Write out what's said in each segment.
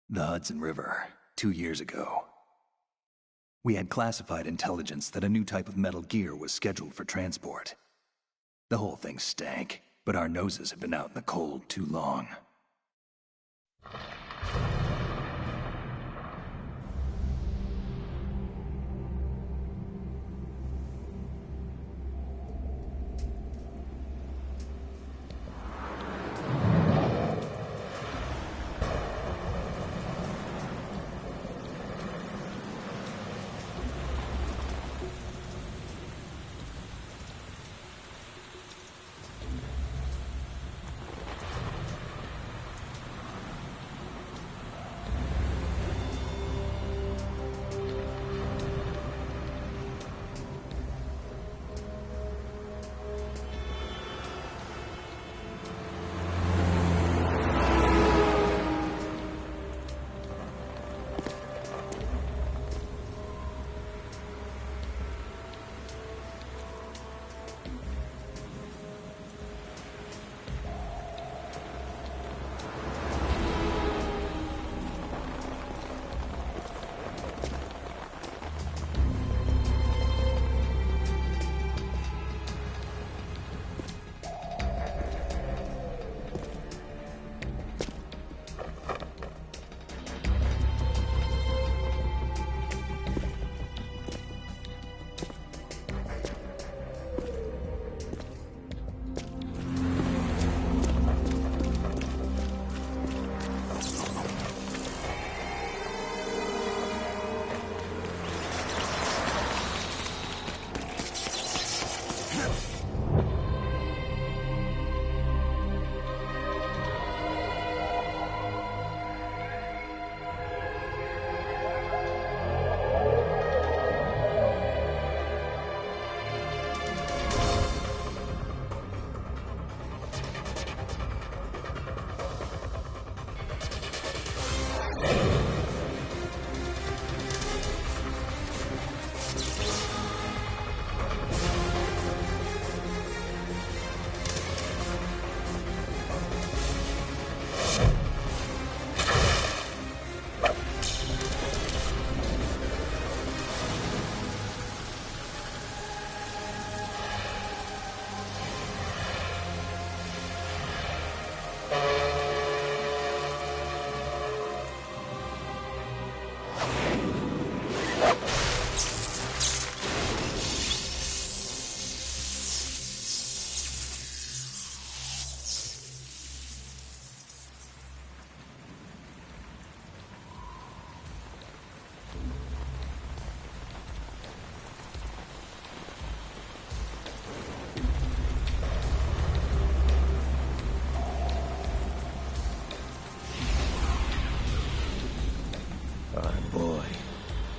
The Hudson River, 2 years ago. We had classified intelligence that a new type of metal gear was scheduled for transport. The whole thing stank, but our noses had been out in the cold too long.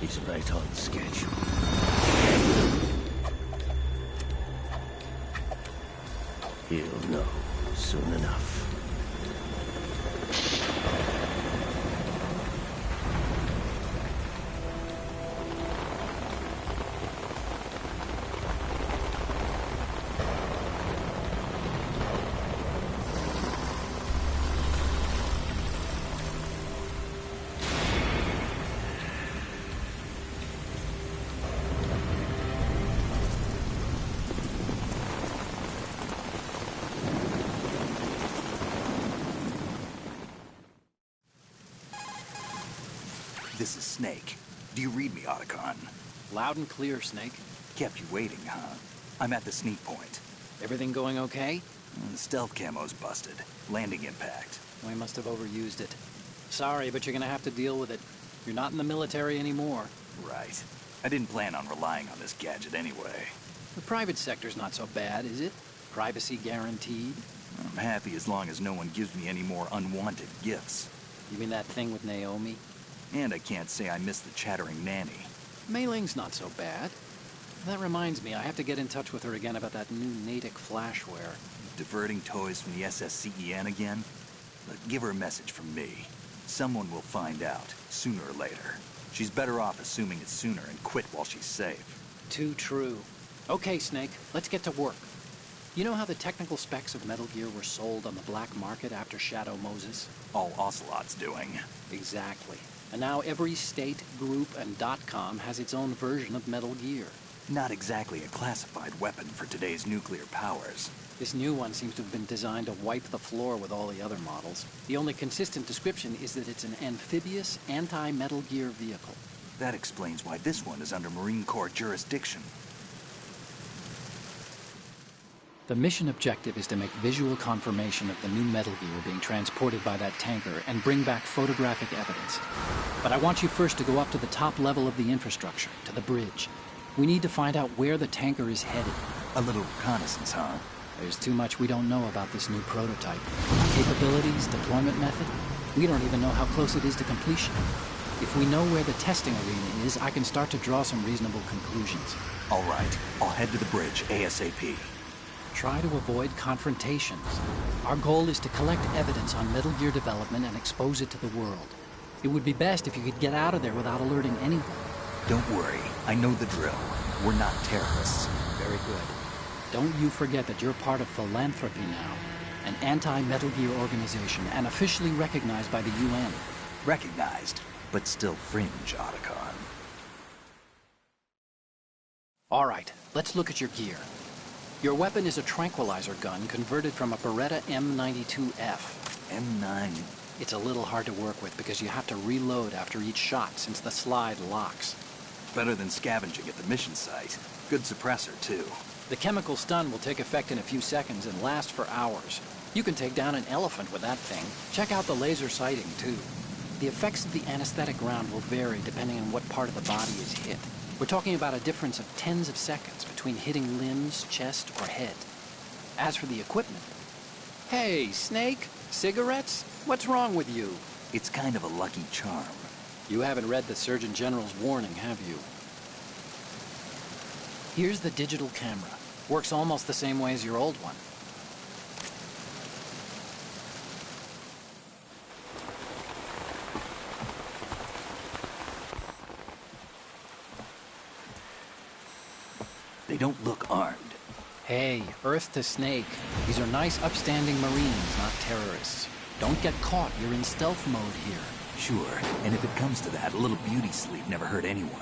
He's right on schedule. He'll know soon enough. This is Snake. Do you read me, Otacon? Loud and clear, Snake. Kept you waiting, huh? I'm at the sneak point. Everything going okay? The stealth camo's busted. Landing impact. We must have overused it. Sorry, but you're gonna have to deal with it. You're not in the military anymore. Right. I didn't plan on relying on this gadget anyway. The private sector's not so bad, is it? Privacy guaranteed? I'm happy as long as no one gives me any more unwanted gifts. You mean that thing with Naomi? And I can't say I miss the chattering nanny. Mei Ling's not so bad. That reminds me, I have to get in touch with her again about that new Natick flashware. Diverting toys from the SSCEN again? Look, give her a message from me. Someone will find out, sooner or later. She's better off assuming it sooner and quit while she's safe. Too true. Okay, Snake, let's get to work. You know how the technical specs of Metal Gear were sold on the black market after Shadow Moses? All Ocelot's doing. Exactly. And now every state, group, and .com has its own version of Metal Gear. Not exactly a classified weapon for today's nuclear powers. This new one seems to have been designed to wipe the floor with all the other models. The only consistent description is that it's an amphibious, anti-Metal Gear vehicle. That explains why this one is under Marine Corps jurisdiction. The mission objective is to make visual confirmation of the new Metal Gear being transported by that tanker and bring back photographic evidence. But I want you first to go up to the top level of the infrastructure, to the bridge. We need to find out where the tanker is headed. A little reconnaissance, huh? There's too much we don't know about this new prototype. Capabilities, deployment method. We don't even know how close it is to completion. If we know where the testing arena is, I can start to draw some reasonable conclusions. All right, I'll head to the bridge ASAP. Try to avoid confrontations. Our goal is to collect evidence on Metal Gear development and expose it to the world. It would be best if you could get out of there without alerting anyone. Don't worry, I know the drill. We're not terrorists. Very good. Don't you forget that you're part of Philanthropy now, an anti-Metal Gear organization and officially recognized by the UN. Recognized, but still fringe, Otacon. All right, let's look at your gear. Your weapon is a tranquilizer gun converted from a Beretta M92F. M9. It's a little hard to work with because you have to reload after each shot since the slide locks. Better than scavenging at the mission site. Good suppressor, too. The chemical stun will take effect in a few seconds and last for hours. You can take down an elephant with that thing. Check out the laser sighting, too. The effects of the anesthetic round will vary depending on what part of the body is hit. We're talking about a difference of tens of seconds between hitting limbs, chest, or head. As for the equipment... Hey, Snake! Cigarettes? What's wrong with you? It's kind of a lucky charm. You haven't read the Surgeon General's warning, have you? Here's the digital camera. Works almost the same way as your old one. They don't look armed. Hey, Earth to Snake. These are nice, upstanding Marines, not terrorists. Don't get caught. You're in stealth mode here. Sure, and if it comes to that, a little beauty sleep never hurt anyone.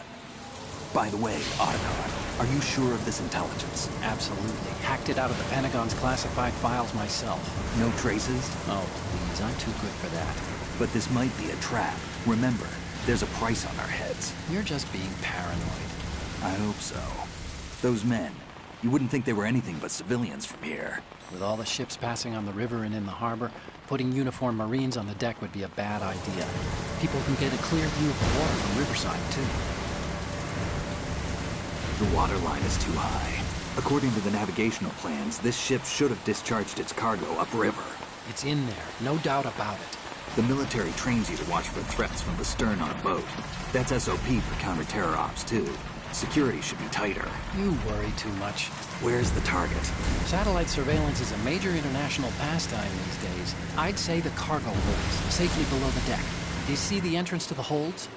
By the way, Otacon, are you sure of this intelligence? Absolutely. Hacked it out of the Pentagon's classified files myself. No traces? Oh, please, I'm too good for that. But this might be a trap. Remember, there's a price on our heads. You're just being paranoid. I hope so. Those men, you wouldn't think they were anything but civilians from here. With all the ships passing on the river and in the harbor, putting uniformed Marines on the deck would be a bad idea. People can get a clear view of the water from Riverside, too. The water line is too high. According to the navigational plans, this ship should have discharged its cargo upriver. It's in there, no doubt about it. The military trains you to watch for threats from the stern on a boat. That's SOP for counter-terror ops, too. Security should be tighter. You worry too much. Where's the target? Satellite surveillance is a major international pastime these days. I'd say the cargo holds, safely below the deck. Do you see the entrance to the holds?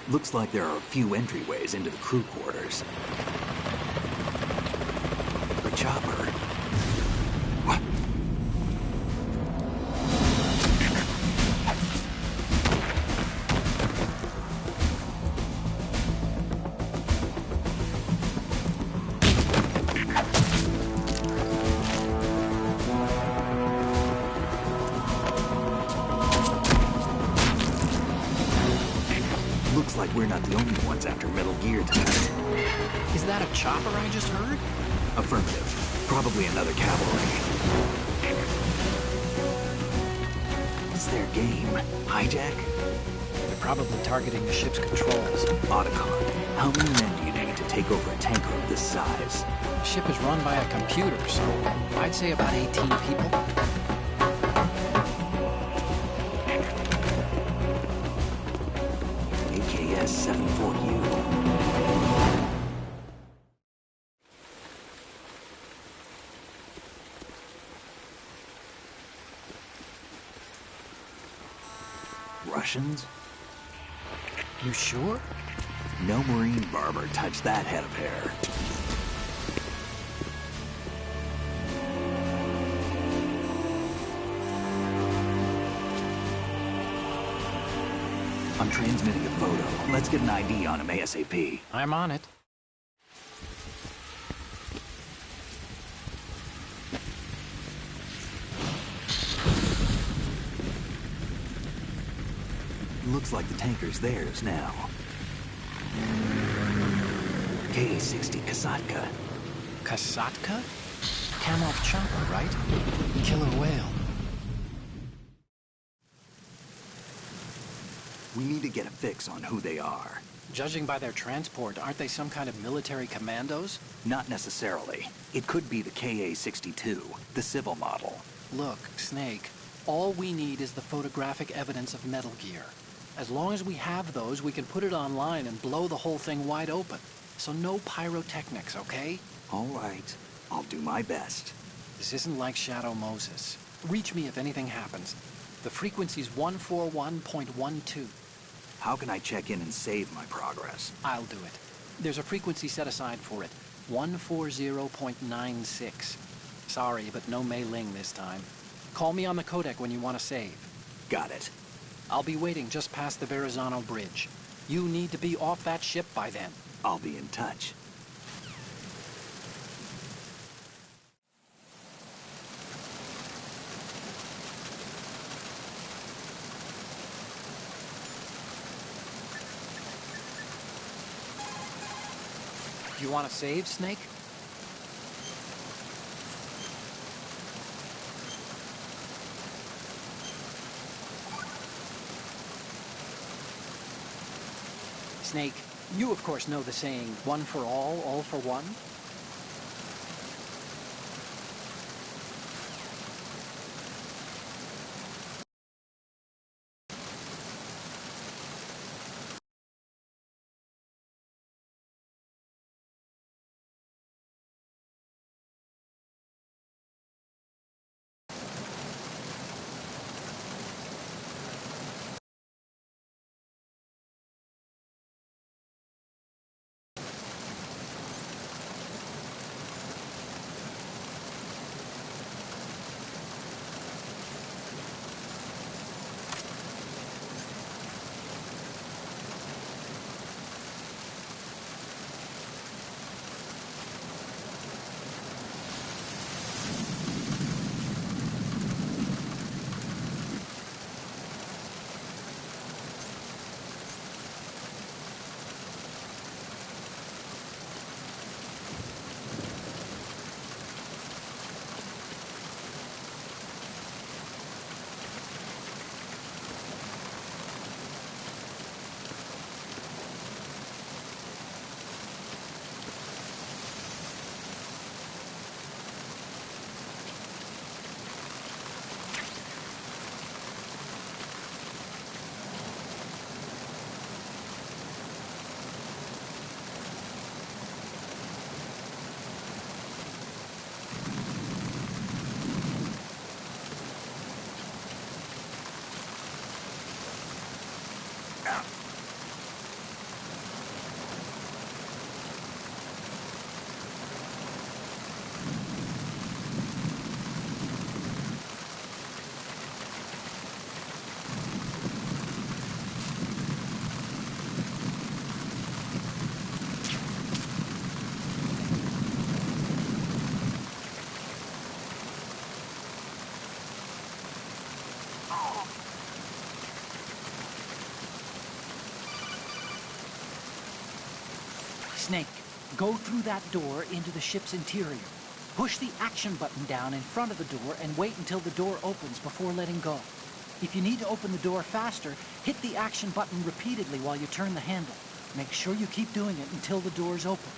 Looks like there are a few entryways into the crew quarters. The chopper. What? Looks like we're not the only ones after Metal Gear tonight. Is that a chopper I just heard? Affirmative. Probably another cavalry. It's their game. Hijack? They're probably targeting the ship's controls. Otacon, how many men do you need to take over a tanker of this size? The ship is run by a computer, so I'd say about 18 people. AKS-74U. Russians? You sure? No Marine barber touched that head of hair. I'm transmitting a photo. Let's get an ID on him ASAP. I'm on it. Looks like the tanker's theirs now. KA-60 Kasatka. Kasatka? Kamov chopper, right? Killer whale. We need to get a fix on who they are. Judging by their transport, aren't they some kind of military commandos? Not necessarily. It could be the KA-62, the civil model. Look, Snake, all we need is the photographic evidence of Metal Gear. As long as we have those, we can put it online and blow the whole thing wide open. So no pyrotechnics, okay? All right. I'll do my best. This isn't like Shadow Moses. Reach me if anything happens. The frequency's 141.12. How can I check in and save my progress? I'll do it. There's a frequency set aside for it. 140.96. Sorry, but no Mei Ling this time. Call me on the codec when you want to save. Got it. I'll be waiting just past the Verrazano Bridge. You need to be off that ship by then. I'll be in touch. You want to save, Snake? Snake, you of course know the saying, one for all for one? Snake, go through that door into the ship's interior. Push the action button down in front of the door and wait until the door opens before letting go. If you need to open the door faster, hit the action button repeatedly while you turn the handle. Make sure you keep doing it until the door's open.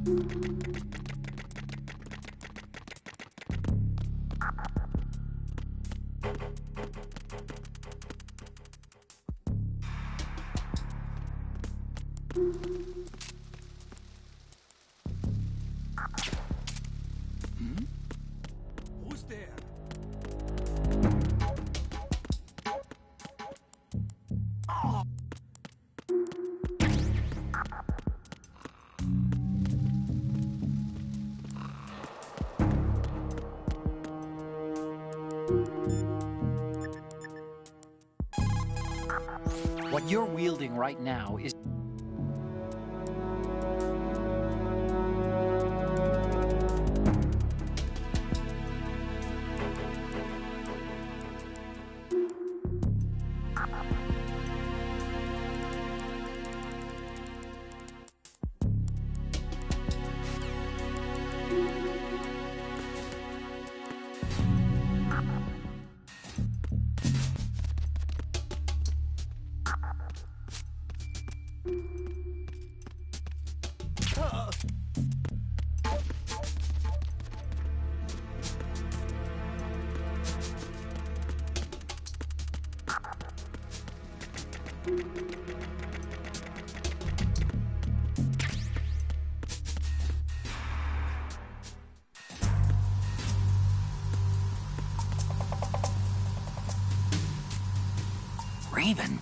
Who's there? What you're wielding right now is... Raven.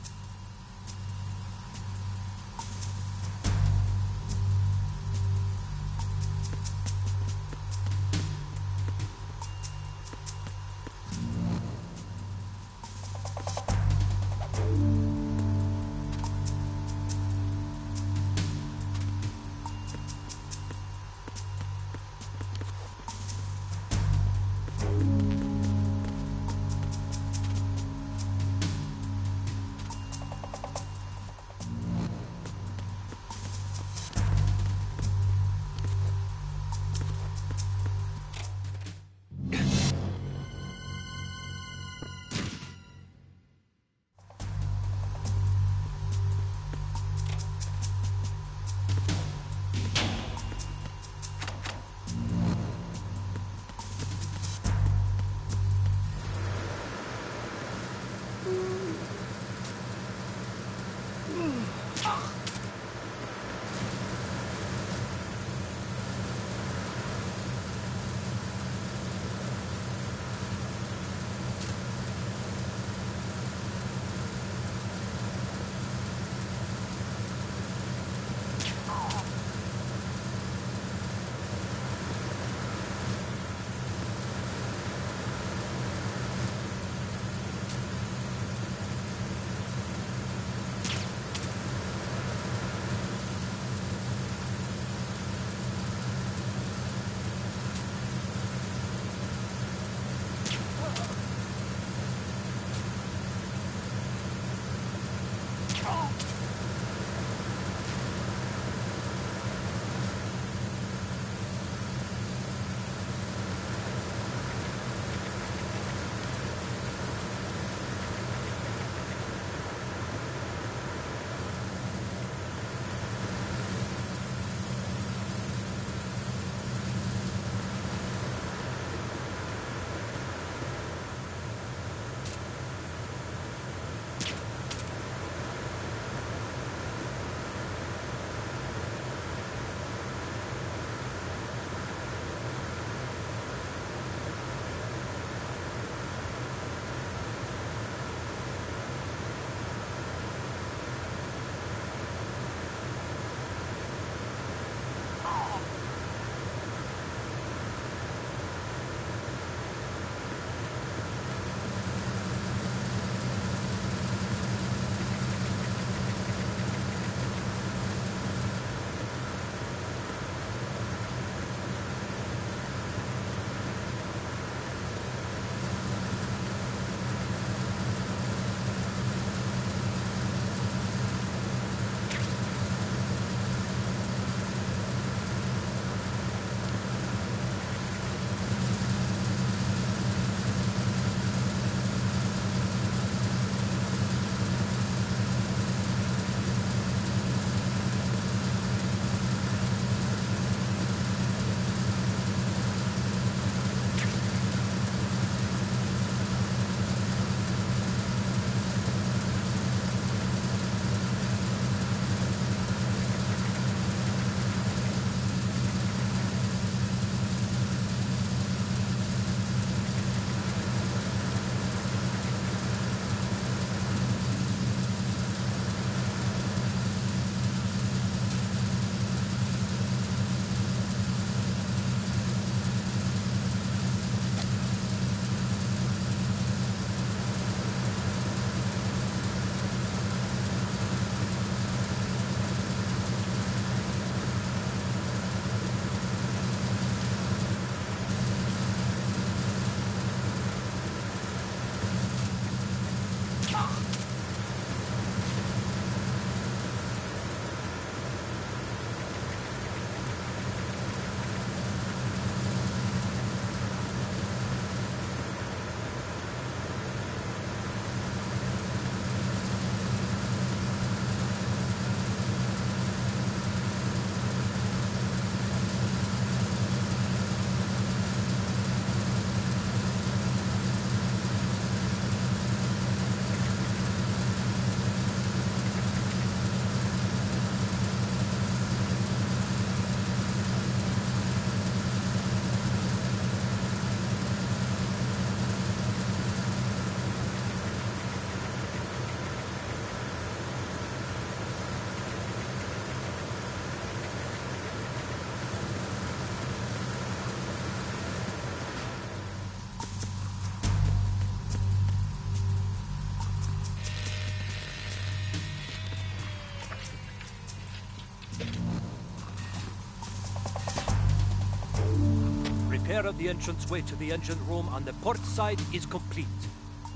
repair of the entranceway to the engine room on the port side is complete.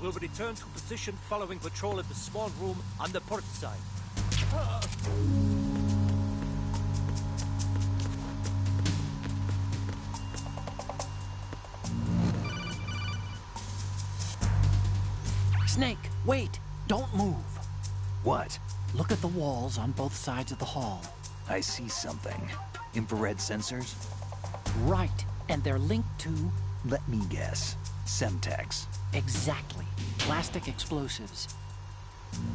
We'll return to position following patrol of the small room on the port side. Snake, wait! Don't move! What? Look at the walls on both sides of the hall. I see something. Infrared sensors? Right, and they're linked to... Let me guess. Semtex. Exactly. Plastic explosives.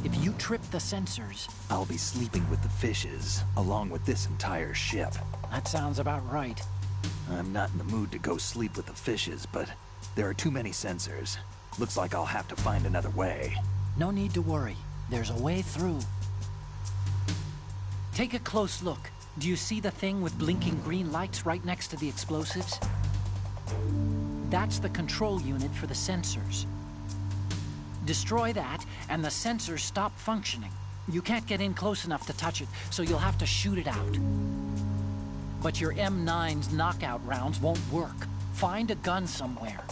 If you trip the sensors... I'll be sleeping with the fishes, along with this entire ship. That sounds about right. I'm not in the mood to go sleep with the fishes, but there are too many sensors. Looks like I'll have to find another way. No need to worry. There's a way through. Take a close look. Do you see the thing with blinking green lights right next to the explosives? That's the control unit for the sensors. Destroy that, and the sensors stop functioning. You can't get in close enough to touch it, so you'll have to shoot it out. But your M9's knockout rounds won't work. Find a gun somewhere.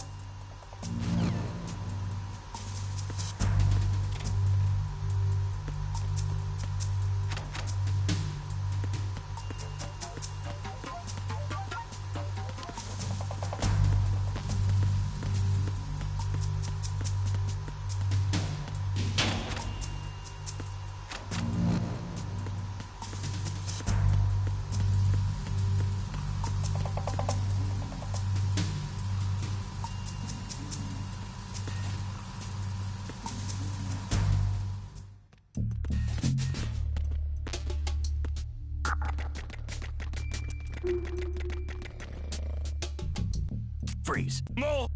Freeze. No!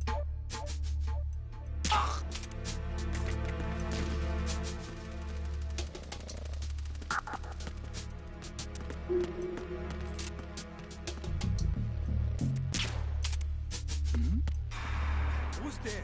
Who's there?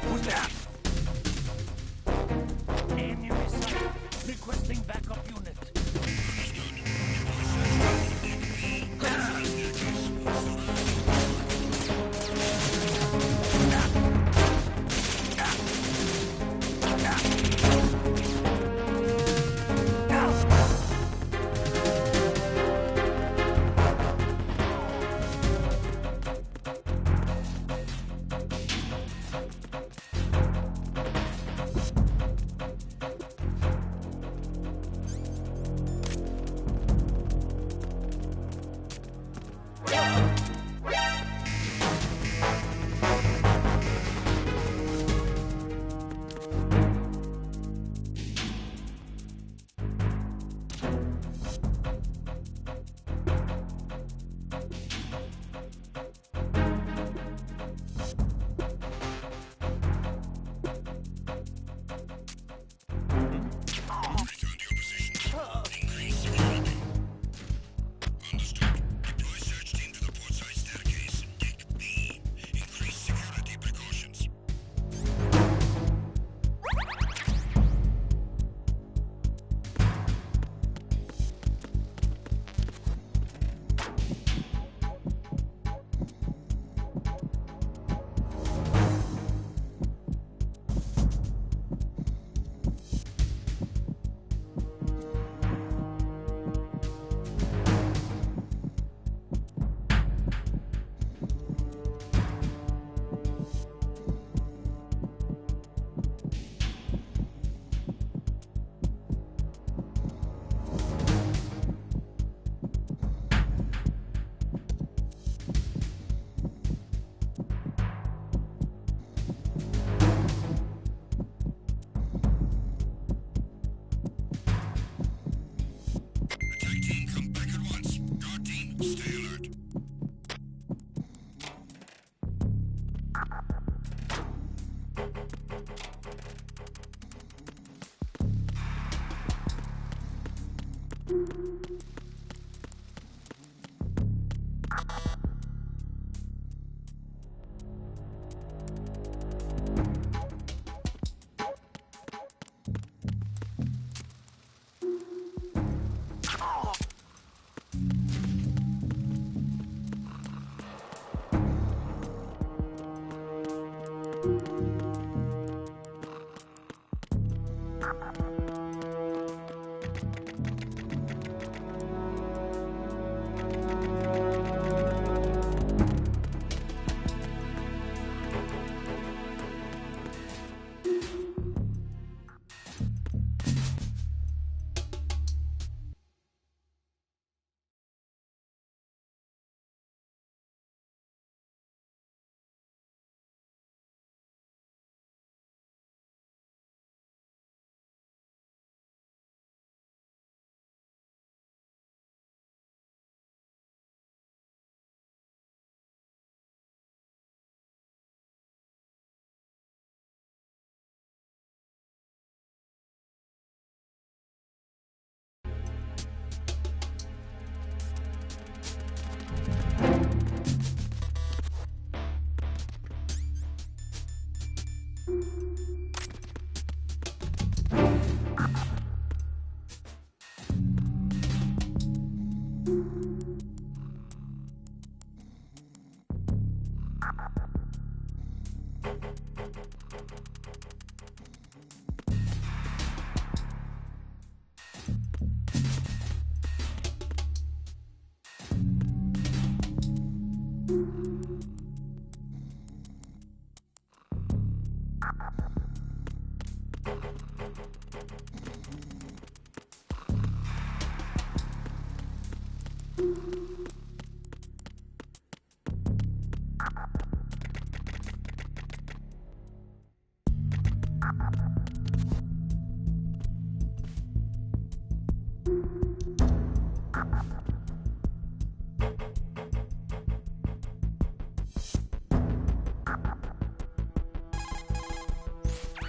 Who's there? Enemy sighted. Requesting backup unit.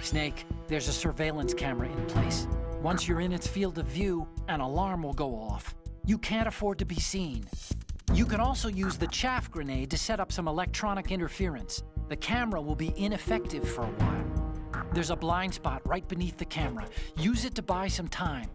Snake, there's a surveillance camera in place. Once you're in its field of view, an alarm will go off. You can't afford to be seen. You can also use the chaff grenade to set up some electronic interference. The camera will be ineffective for a while. There's a blind spot right beneath the camera. Use it to buy some time.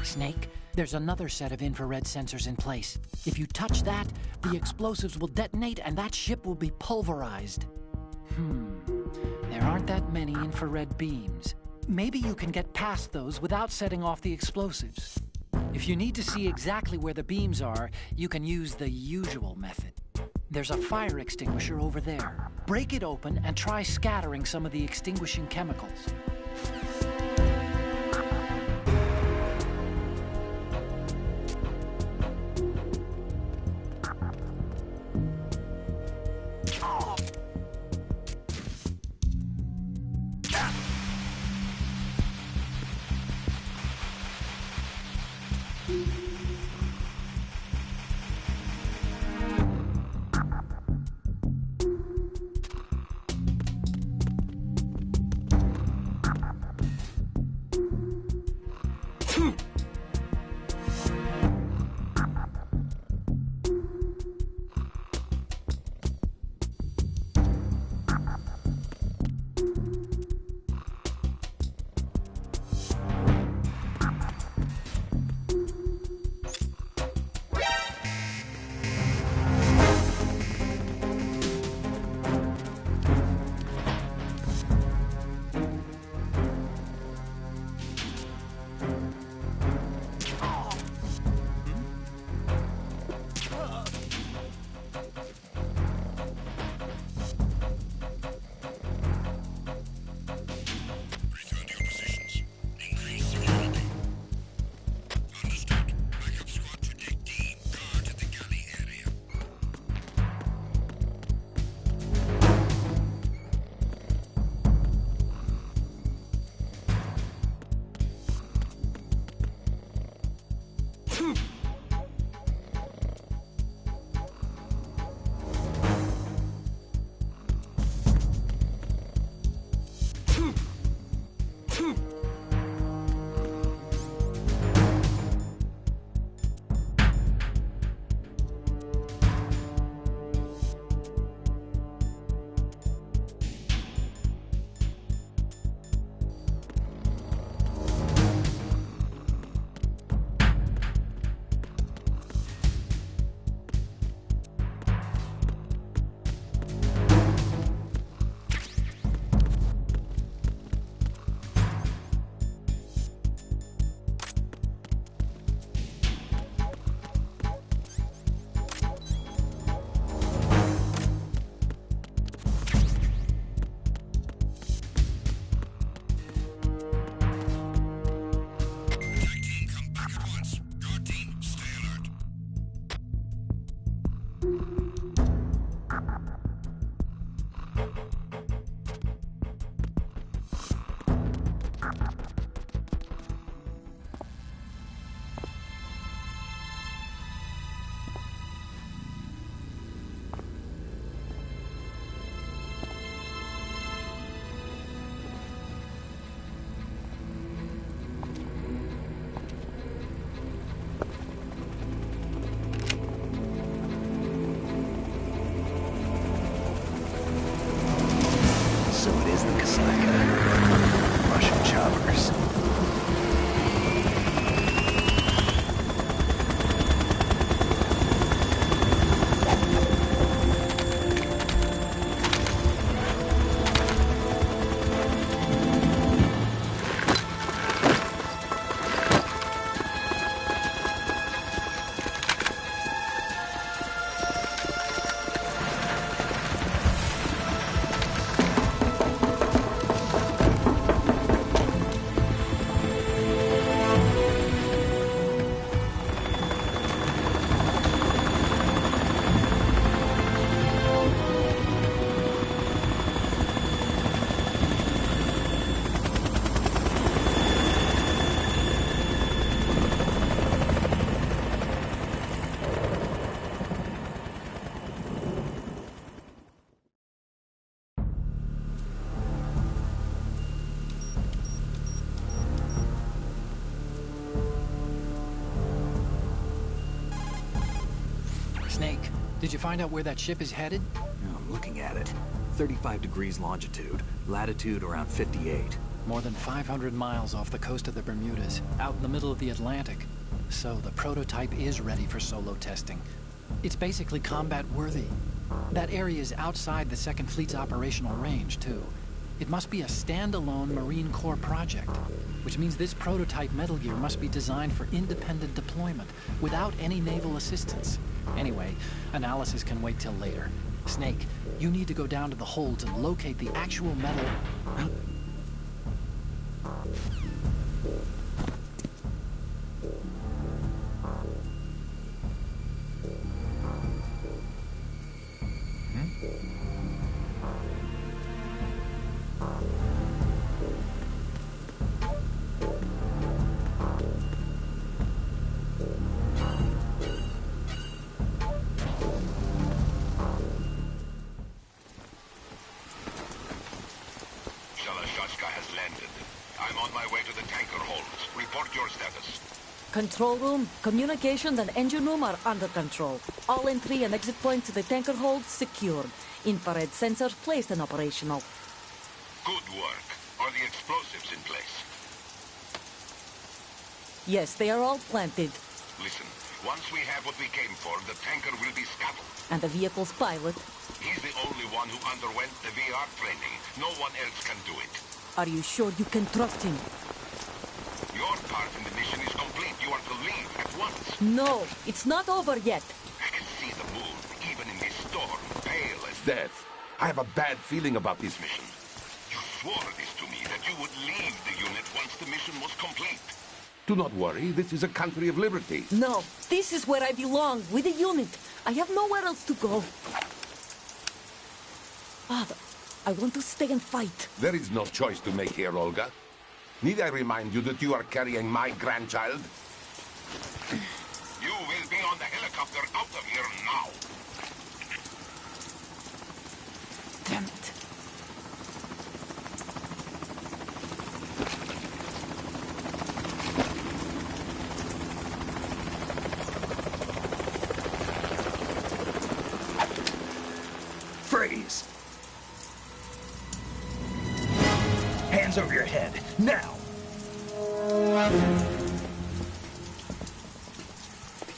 Snake, there's another set of infrared sensors in place. If you touch that, the explosives will detonate and that ship will be pulverized. There aren't that many infrared beams. Maybe you can get past those without setting off the explosives. If you need to see exactly where the beams are, you can use the usual method. There's a fire extinguisher over there. Break it open and try scattering some of the extinguishing chemicals. Did you find out where that ship is headed? I'm looking at it. 35 degrees longitude, latitude around 58. More than 500 miles off the coast of the Bermudas, out in the middle of the Atlantic. So the prototype is ready for solo testing. It's basically combat-worthy. That area is outside the Second Fleet's operational range, too. It must be a standalone Marine Corps project, which means this prototype Metal Gear must be designed for independent deployment, without any naval assistance. Anyway, analysis can wait till later. Snake, you need to go down to the holds and locate the actual metal... Control room, communications, and engine room are under control. All entry and exit points to the tanker hold secured. Infrared sensors placed and operational. Good work. Are the explosives in place? Yes, they are all planted. Listen, once we have what we came for, the tanker will be scuttled. And the vehicle's pilot? He's the only one who underwent the VR training. No one else can do it. Are you sure you can trust him? Your part in the mission is complete. You are to leave at once. No, it's not over yet. I can see the moon, even in this storm, pale as death. I have a bad feeling about this mission. You swore this to me, that you would leave the unit once the mission was complete. Do not worry, this is a country of liberty. No, this is where I belong, with the unit. I have nowhere else to go. Father, I want to stay and fight. There is no choice to make here, Olga. Need I remind you that you are carrying my grandchild? You will be on the helicopter out of here now. Damn it. Freeze! Hands over your head, now!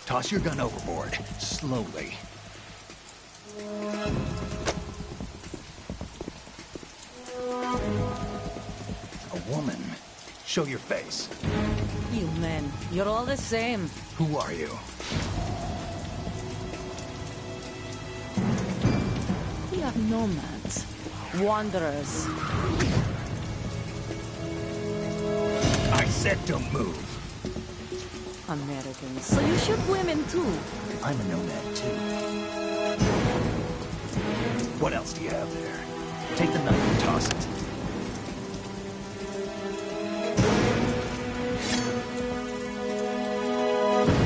Toss your gun overboard, slowly. A woman. Show your face. You men, you're all the same. Who are you? We are nomads. Wanderers. I said don't move. Americans. So you shoot women too. I'm a nomad too. What else do you have there? Take the knife and toss it.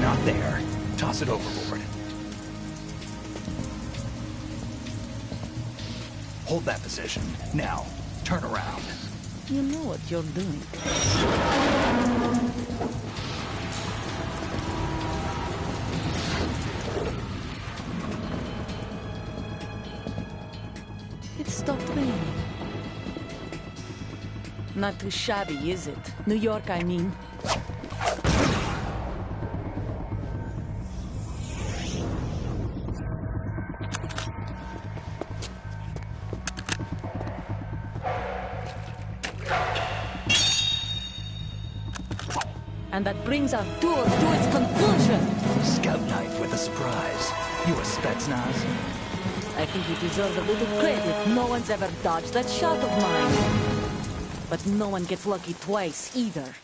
Not there. Toss it overboard. Hold that position. Now, turn around. You know what you're doing. It stopped raining. Not too shabby, is it? New York, I mean. And that brings our tour to its conclusion. Scout knife with a surprise. You a Spetsnaz? I think you deserve a little credit. No one's ever dodged that shot of mine. But no one gets lucky twice, either.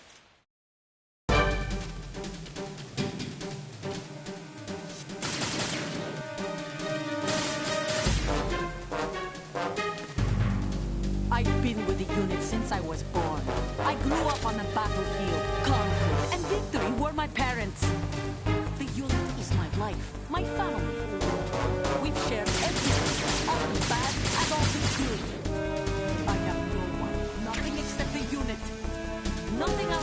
I've been with the unit since I was born. I grew up on the battlefield. Conflict and victory were my parents. The unit is my life, my family. We've shared everything, all the bad and all the good. I have no one, nothing except the unit. Nothing else.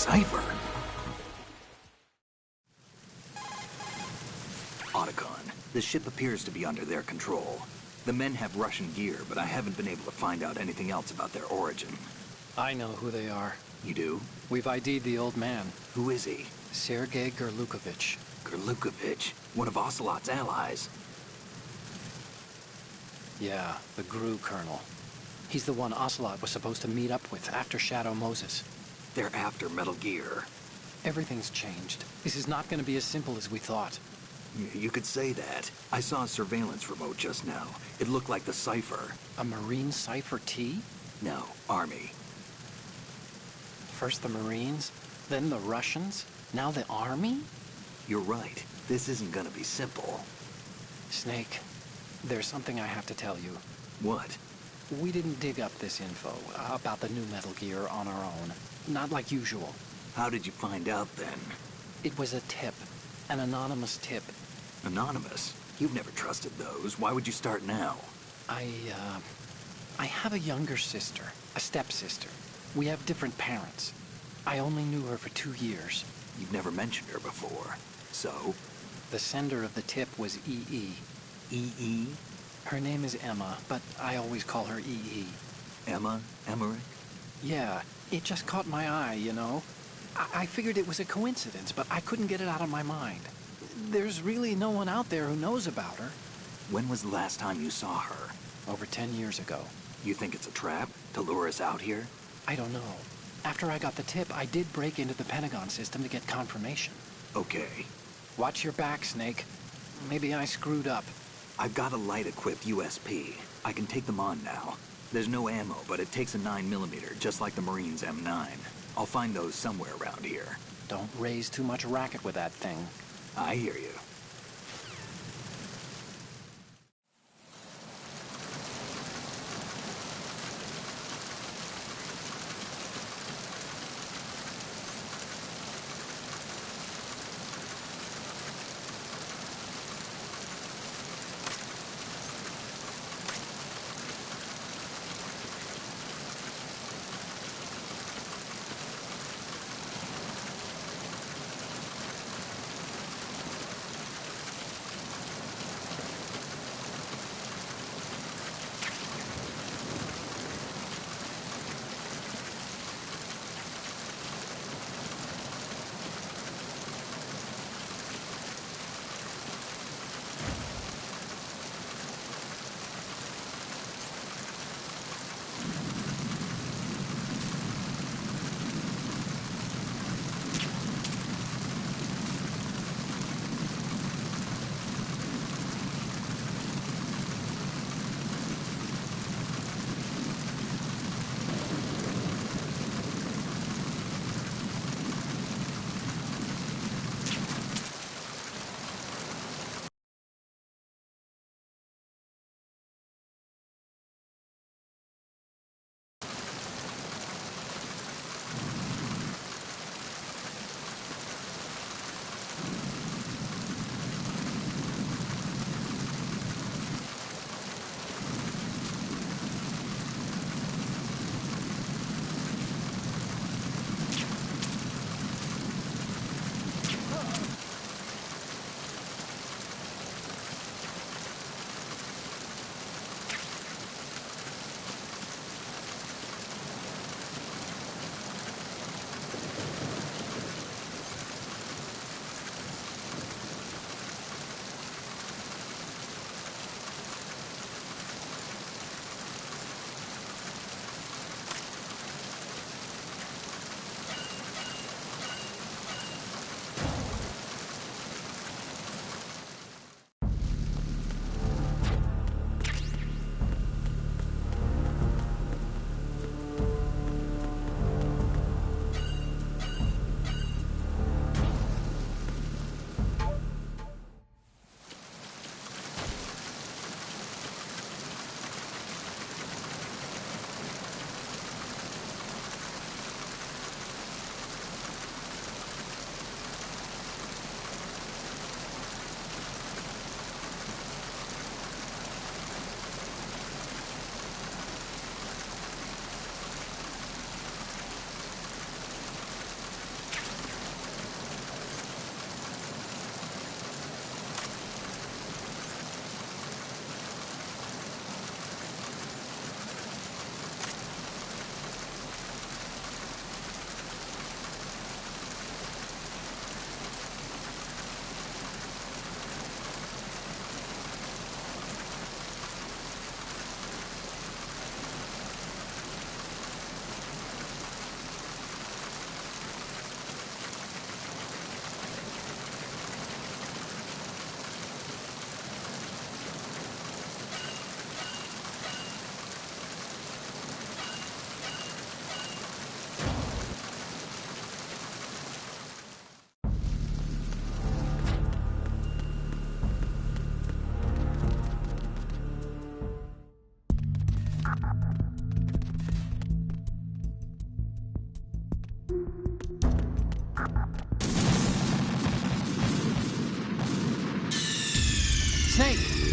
cipher. Otacon, the ship appears to be under their control. The men have Russian gear, but I haven't been able to find out anything else about their origin. I know who they are. You do? We've ID'd the old man, Who is he? Sergei Gerlukovich. Gerlukovich, one of Ocelot's allies. Yeah, the GRU colonel. He's the one Ocelot was supposed to meet up with after Shadow Moses. They're after Metal Gear. Everything's changed. This is not going to be as simple as we thought. You could say that. I saw a surveillance remote just now. It looked like the cipher. A Marine Cipher T? No, Army. First the Marines, then the Russians, now the Army? You're right. This isn't gonna be simple. Snake, there's something I have to tell you. What? We didn't dig up this info about the new Metal Gear on our own. Not like usual. How did you find out then? It was a tip. An anonymous tip. Anonymous? You've never trusted those. Why would you start now? I have a younger sister, a stepsister. We have different parents. I only knew her for 2 years. You've never mentioned her before. So? The sender of the tip was EE. EE? Her name is Emma, but I always call her EE. Emma? Emmerich? Yeah, it just caught my eye, you know? I figured it was a coincidence, but I couldn't get it out of my mind. There's really no one out there who knows about her. When was the last time you saw her? Over 10 years ago. You think it's a trap to lure us out here? I don't know. After I got the tip, I did break into the Pentagon system to get confirmation. Okay. Watch your back, Snake. Maybe I screwed up. I've got a light-equipped USP. I can take them on now. There's no ammo, but it takes a 9mm, just like the Marines' M9. I'll find those somewhere around here. Don't raise too much racket with that thing. I hear you.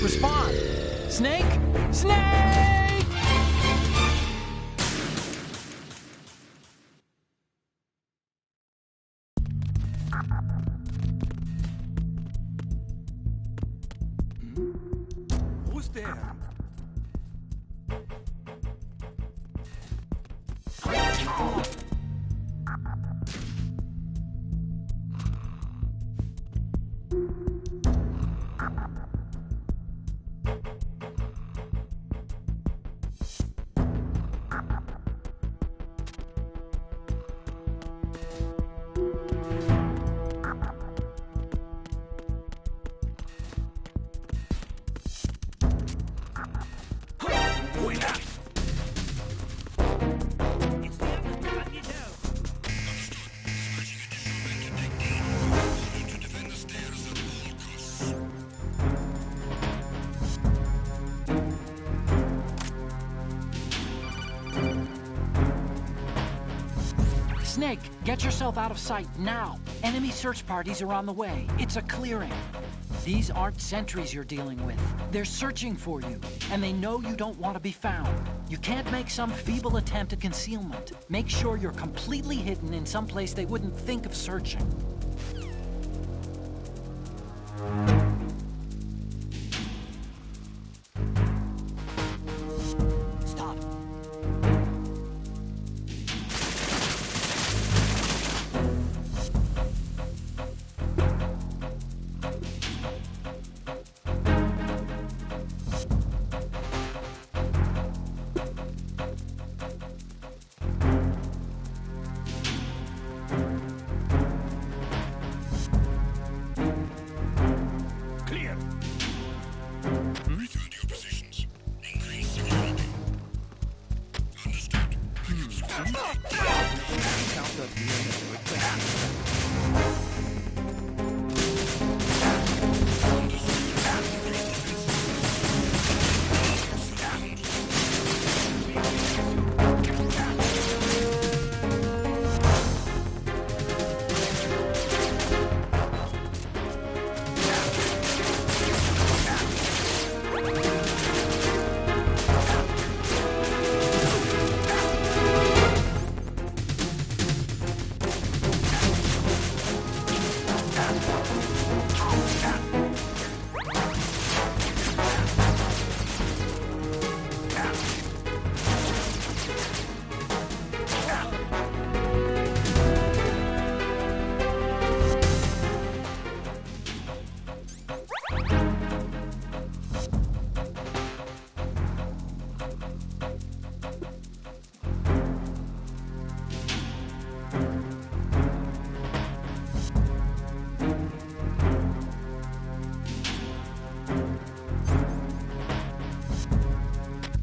Respond! Snake! Snake! Who's there? Snake, get yourself out of sight now. Enemy search parties are on the way. It's a clearing. These aren't sentries you're dealing with. They're searching for you, and they know you don't want to be found. You can't make some feeble attempt at concealment. Make sure you're completely hidden in some place they wouldn't think of searching. Stop. Clear. Return to your positions. Increase security. Understood.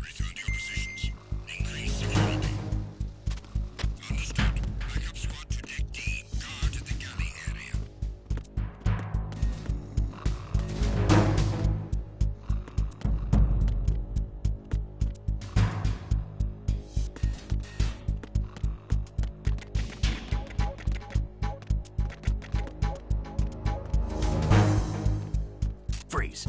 Return to your positions. Increase security. Understood. Backup squad to deck D. Guard the galley area. Freeze.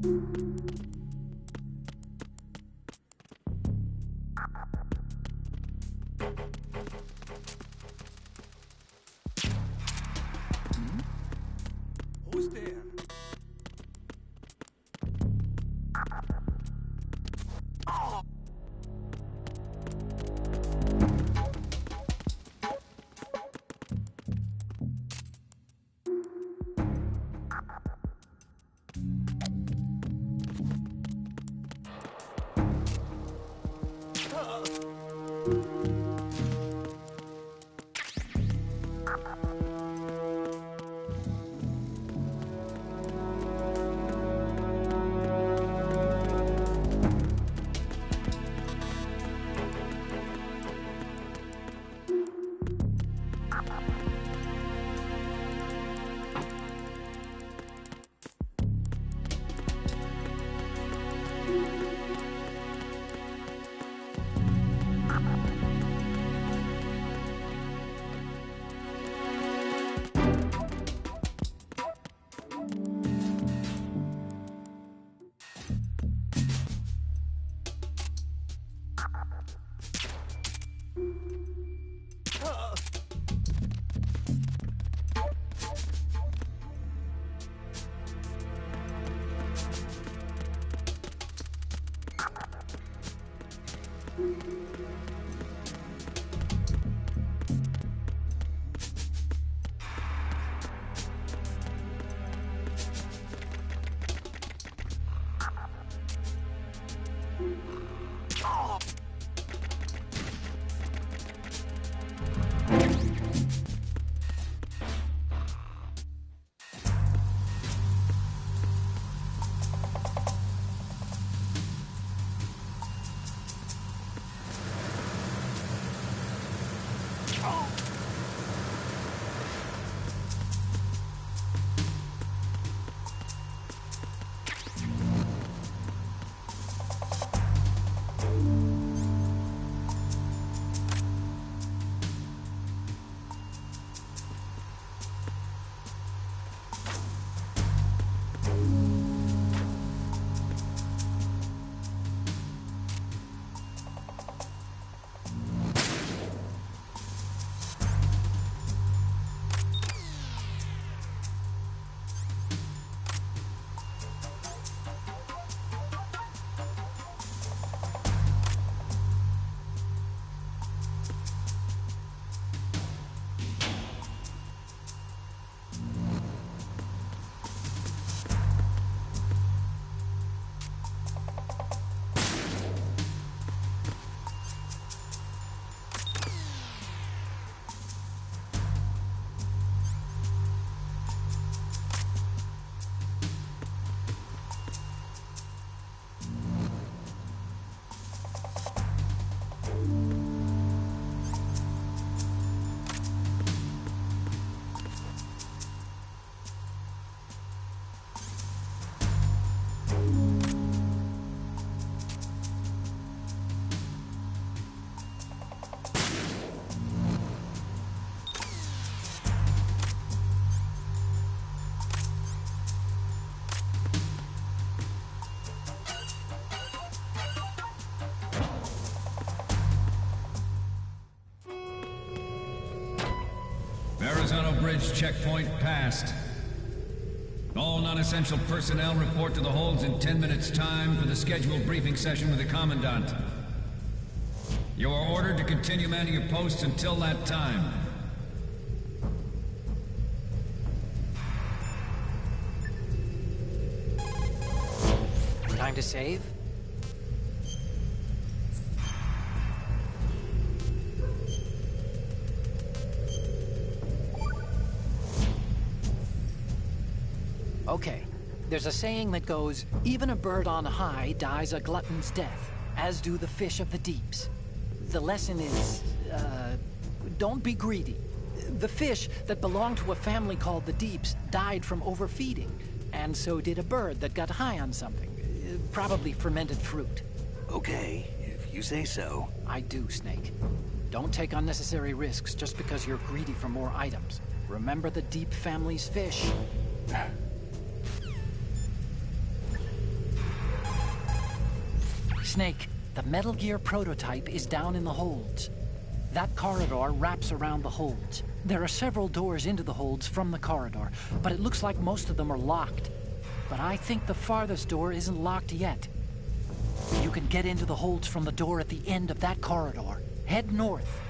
Who's there? Verrazano Bridge checkpoint passed. All non-essential personnel report to the holds in 10 minutes' time for the scheduled briefing session with the Commandant. You are ordered to continue manning your posts until that time. Time to save? Okay, there's a saying that goes, even a bird on high dies a glutton's death, as do the fish of the deeps. The lesson is, don't be greedy. The fish that belonged to a family called the Deeps died from overfeeding, and so did a bird that got high on something, probably fermented fruit. Okay, if you say so. I do, Snake. Don't take unnecessary risks just because you're greedy for more items. Remember the Deep family's fish. Snake, the Metal Gear prototype is down in the holds. That corridor wraps around the holds. There are several doors into the holds from the corridor, but it looks like most of them are locked. But I think the farthest door isn't locked yet. You can get into the holds from the door at the end of that corridor. Head north.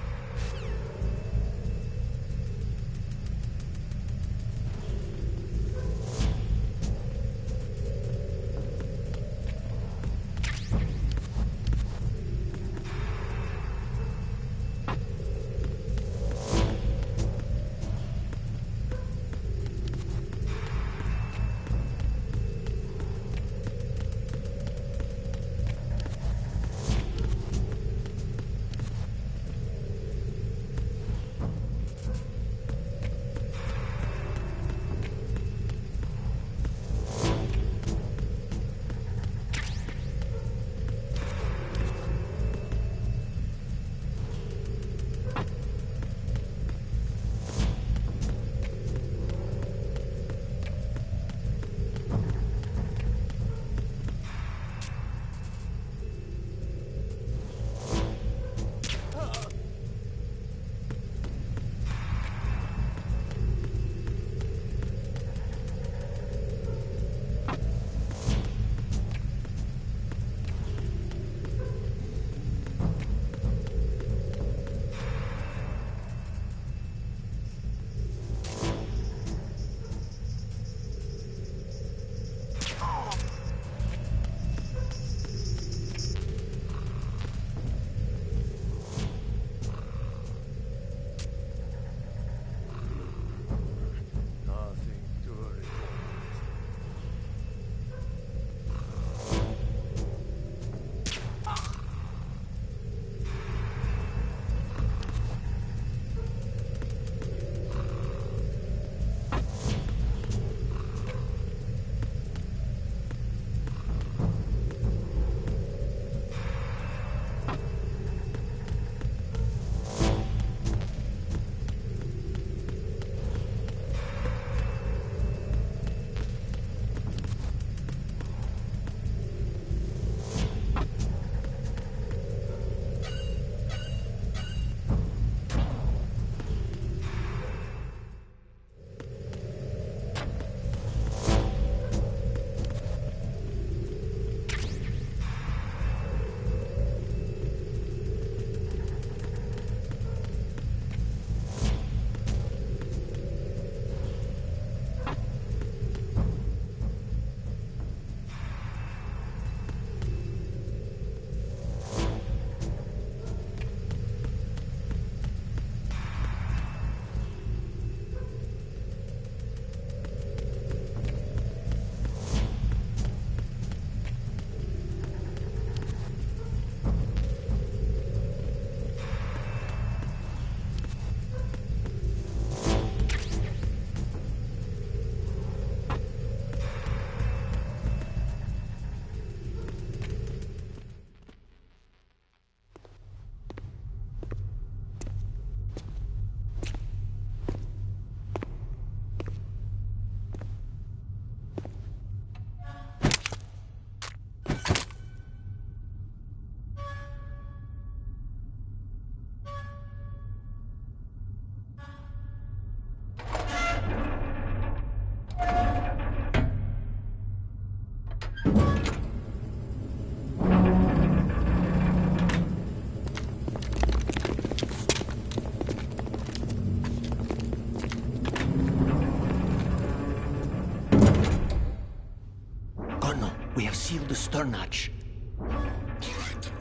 We have sealed the stern hatch. All right.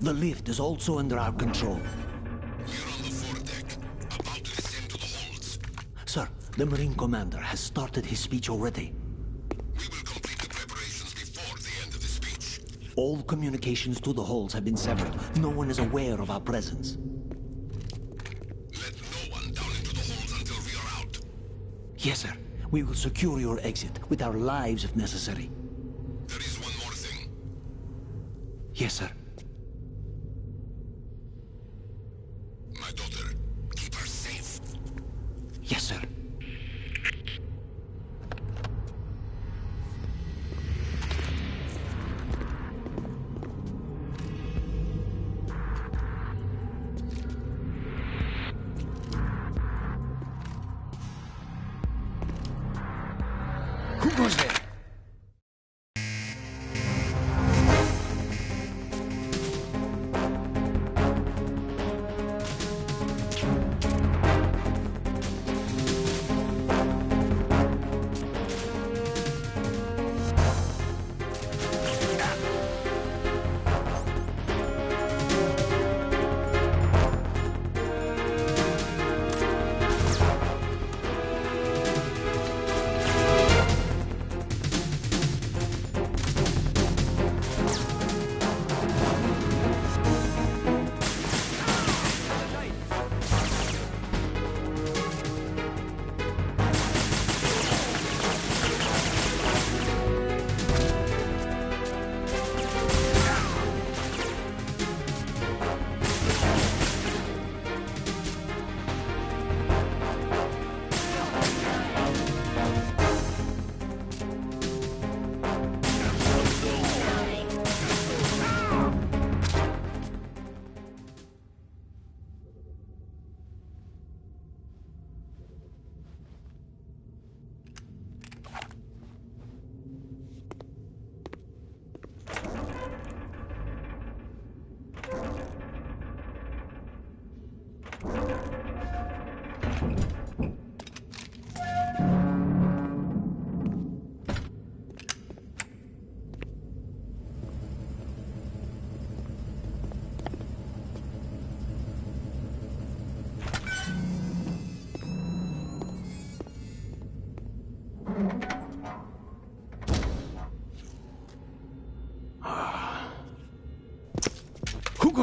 The lift is also under our control. We're on the foredeck, about to descend to the holds. Sir, the Marine Commander has started his speech already. We will complete the preparations before the end of the speech. All communications to the holds have been severed. No one is aware of our presence. Let no one down into the holds until we are out. Yes, sir. We will secure your exit, with our lives if necessary. There is one more thing. Yes, sir. My daughter, keep her safe. Yes, sir.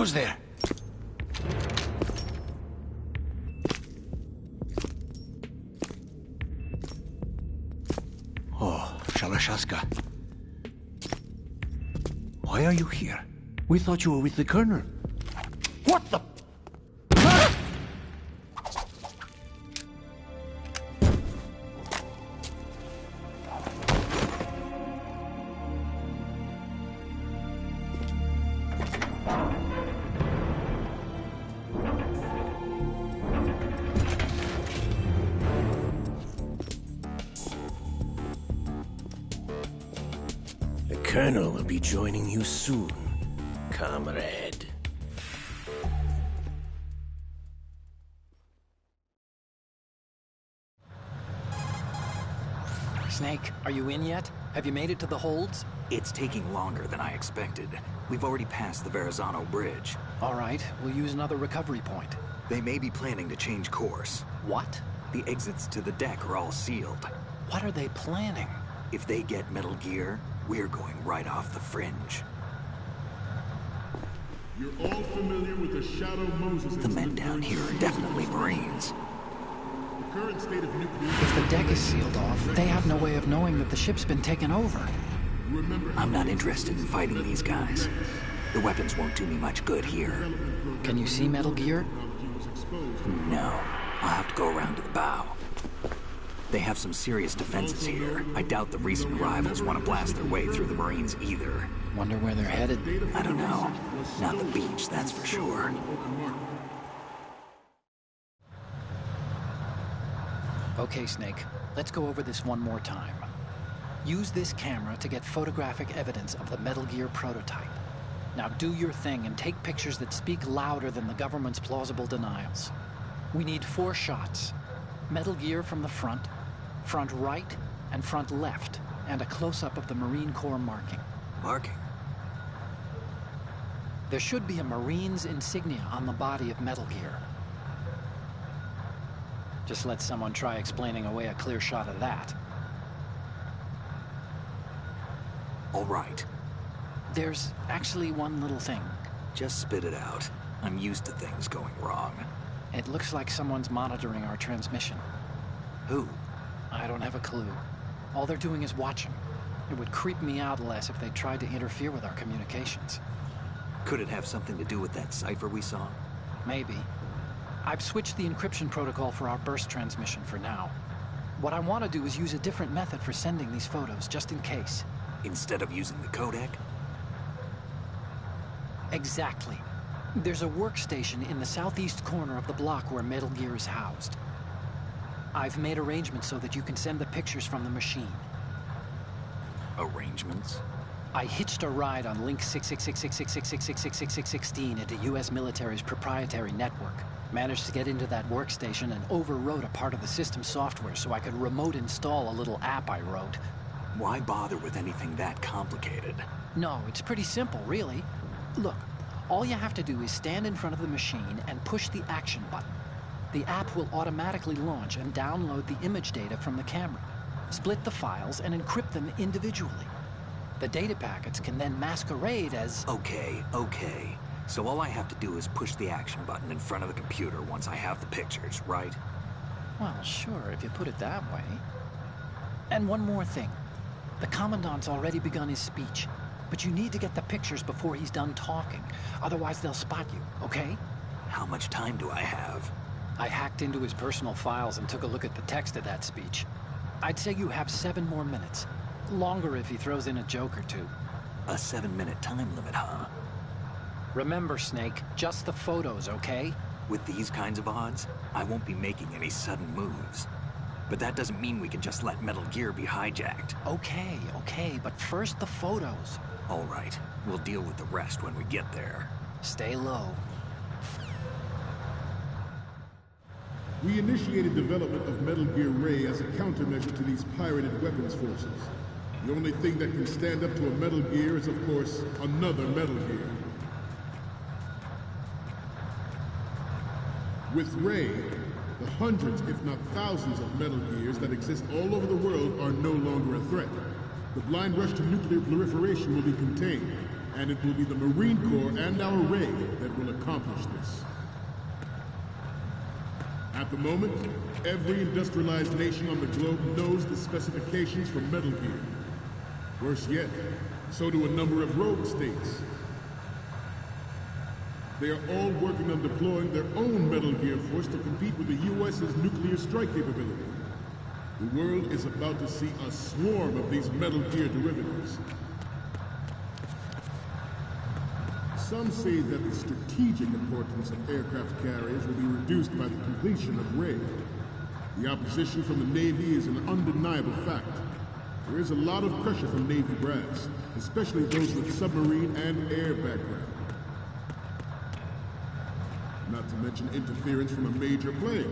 goes there? Oh, Shalashaska. Why are you here? We thought you were with the Colonel. What the... The Colonel will be joining you soon, comrade. Snake, are you in yet? Have you made it to the holds? It's taking longer than I expected. We've already passed the Verrazano Bridge. All right, we'll use another recovery point. They may be planning to change course. What? The exits to the deck are all sealed. What are they planning? If they get Metal Gear, we're going right off the fringe. You're all familiar with the Shadow Moses. The men down here are definitely Marines. The current state of nuclear... If the deck is sealed off, they have no way of knowing that the ship's been taken over. I'm not interested in fighting these guys. The weapons won't do me much good here. Can you see Metal Gear? No. I'll have to go around to the bow. They have some serious defenses here. I doubt the recent arrivals want to blast their way through the Marines either. Wonder where they're headed? I don't know. Not the beach, that's for sure. Okay, Snake. Let's go over this one more time. Use this camera to get photographic evidence of the Metal Gear prototype. Now do your thing and take pictures that speak louder than the government's plausible denials. We need 4 shots. Metal Gear from the front, front right, and front left, and a close-up of the Marine Corps marking. Marking? There should be a Marine's insignia on the body of Metal Gear. Just let someone try explaining away a clear shot of that. All right. There's actually one little thing. Just spit it out. I'm used to things going wrong. It looks like someone's monitoring our transmission. Who? I don't have a clue. All they're doing is watching. It would creep me out less if they tried to interfere with our communications. Could it have something to do with that cipher we saw? Maybe. I've switched the encryption protocol for our burst transmission for now. What I want to do is use a different method for sending these photos, just in case. Instead of using the codec? Exactly. There's a workstation in the southeast corner of the block where Metal Gear is housed. I've made arrangements so that you can send the pictures from the machine. Arrangements? I hitched a ride on Link 6666666666616 into U.S. military's proprietary network. Managed to get into that workstation and overwrote a part of the system software so I could remote install a little app I wrote. Why bother with anything that complicated? No, it's pretty simple, really. Look, all you have to do is stand in front of the machine and push the action button. The app will automatically launch and download the image data from the camera, split the files, and encrypt them individually. The data packets can then masquerade as... Okay. So all I have to do is push the action button in front of the computer once I have the pictures, right? Well, sure, if you put it that way. And one more thing. The Commandant's already begun his speech, but you need to get the pictures before he's done talking. Otherwise, they'll spot you, okay? How much time do I have? I hacked into his personal files and took a look at the text of that speech. I'd say you have 7 more minutes. Longer if he throws in a joke or two. A 7-minute time limit, huh? Remember, Snake, just the photos, okay? With these kinds of odds, I won't be making any sudden moves. But that doesn't mean we can just let Metal Gear be hijacked. Okay, but first the photos. All right, we'll deal with the rest when we get there. Stay low. We initiated development of Metal Gear Ray as a countermeasure to these pirated weapons forces. The only thing that can stand up to a Metal Gear is, of course, another Metal Gear. With Ray, the hundreds, if not thousands, of Metal Gears that exist all over the world are no longer a threat. The blind rush to nuclear proliferation will be contained. and it will be the Marine Corps and our Ray that will accomplish this. At the moment, every industrialized nation on the globe knows the specifications for Metal Gear. Worse yet, so do a number of rogue states. They are all working on deploying their own Metal Gear force to compete with the U.S.'s nuclear strike capability. The world is about to see a swarm of these Metal Gear derivatives. Some say that the strategic importance of aircraft carriers will be reduced by the completion of Ray. The opposition from the Navy is an undeniable fact. There is a lot of pressure from Navy brass, especially those with submarine and air background. Not to mention interference from a major player.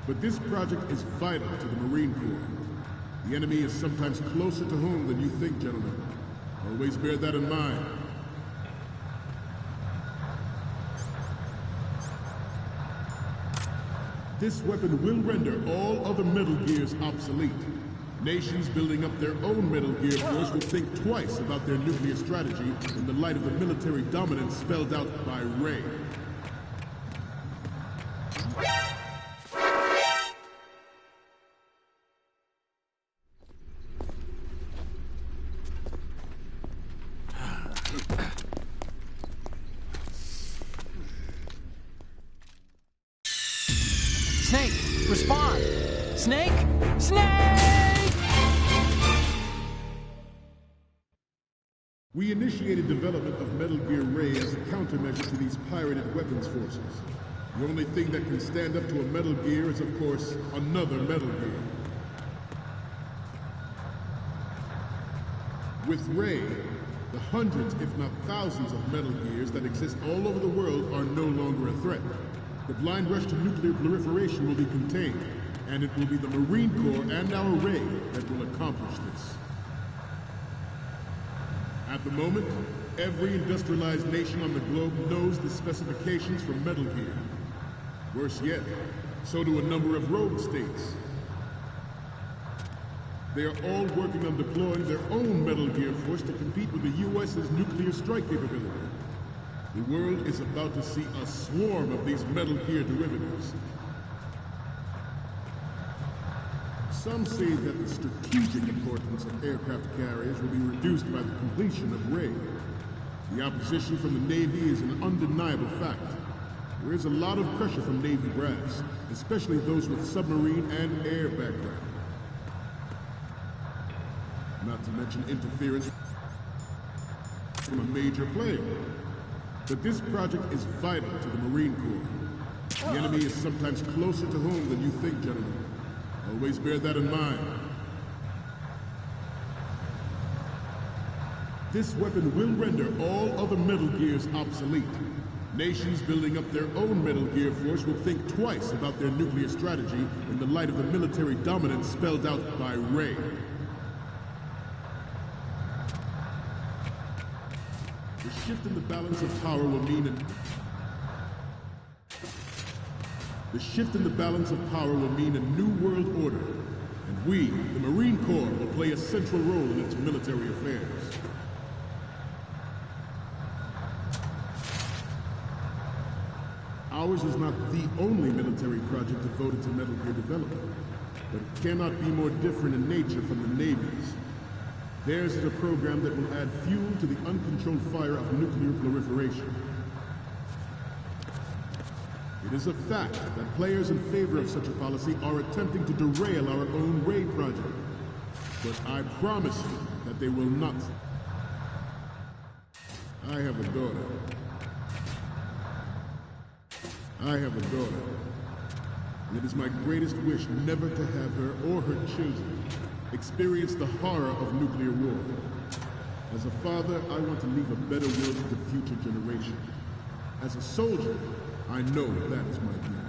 But this project is vital to the Marine Corps. The enemy is sometimes closer to home than you think, gentlemen. Always bear that in mind. This weapon will render all other Metal Gears obsolete. Nations building up their own Metal Gear force will think twice about their nuclear strategy in the light of the military dominance spelled out by Ray. Snake, respond! Snake? Snake! We initiated development of Metal Gear Ray as a countermeasure to these pirated weapons forces. The only thing that can stand up to a Metal Gear is, of course, another Metal Gear. With Ray, the hundreds, if not thousands, of Metal Gears that exist all over the world are no longer a threat. The blind rush to nuclear proliferation will be contained, and it will be the Marine Corps and our Ray that will accomplish this. At the moment, every industrialized nation on the globe knows the specifications for Metal Gear. Worse yet, so do a number of rogue states. They are all working on deploying their own Metal Gear force to compete with the U.S.'s nuclear strike capability. The world is about to see a swarm of these Metal Gear derivatives. Some say that the strategic importance of aircraft carriers will be reduced by the completion of Ray. The opposition from the Navy is an undeniable fact. There is a lot of pressure from Navy brass, especially those with submarine and air background. Not to mention interference from a major player. But this project is vital to the Marine Corps. The enemy is sometimes closer to home than you think, gentlemen. Always bear that in mind. This weapon will render all other Metal Gears obsolete. Nations building up their own Metal Gear force will think twice about their nuclear strategy in the light of the military dominance spelled out by Ray. The shift in the balance of power will mean a new world order, and we, the Marine Corps, will play a central role in its military affairs. Ours is not the only military project devoted to Metal Gear development, but it cannot be more different in nature from the Navy's. Theirs is a program that will add fuel to the uncontrolled fire of nuclear proliferation. It is a fact that players in favor of such a policy are attempting to derail our own Ray project. But I promise you that they will not. I have a daughter. And it is my greatest wish never to have her or her children experience the horror of nuclear war. As a father, I want to leave a better world to the future generation. As a soldier, I know that is my duty.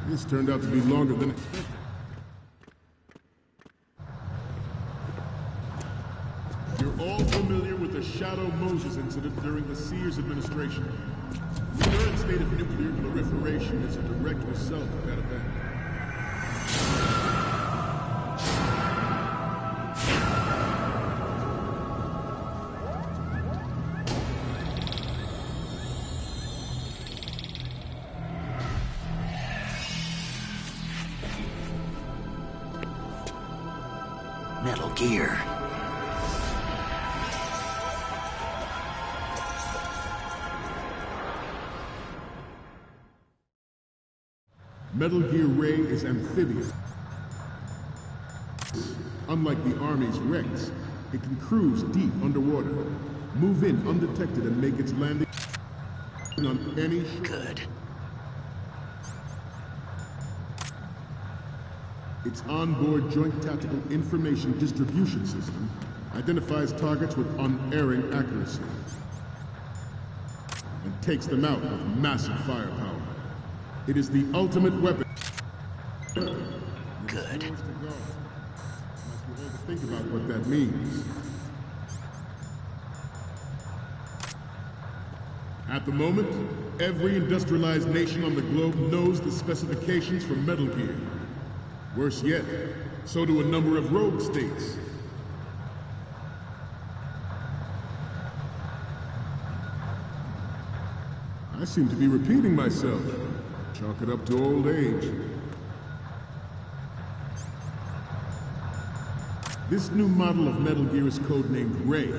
This turned out to be longer than expected. You're all familiar with the Shadow Moses incident during the Sears administration. The current state of nuclear proliferation is a direct result of that event. Metal Gear. Metal Gear Ray is amphibious. Unlike the Army's Rex, it can cruise deep underwater, move in undetected, and make its landing on any shore. Good. Its onboard Joint Tactical Information Distribution System identifies targets with unerring accuracy and takes them out with massive firepower. It is the ultimate weapon. Good. Think about what that means. At the moment, every industrialized nation on the globe knows the specifications for Metal Gear. Worse yet, so do a number of rogue states. I seem to be repeating myself. Chalk it up to old age. This new model of Metal Gear is codenamed Ray,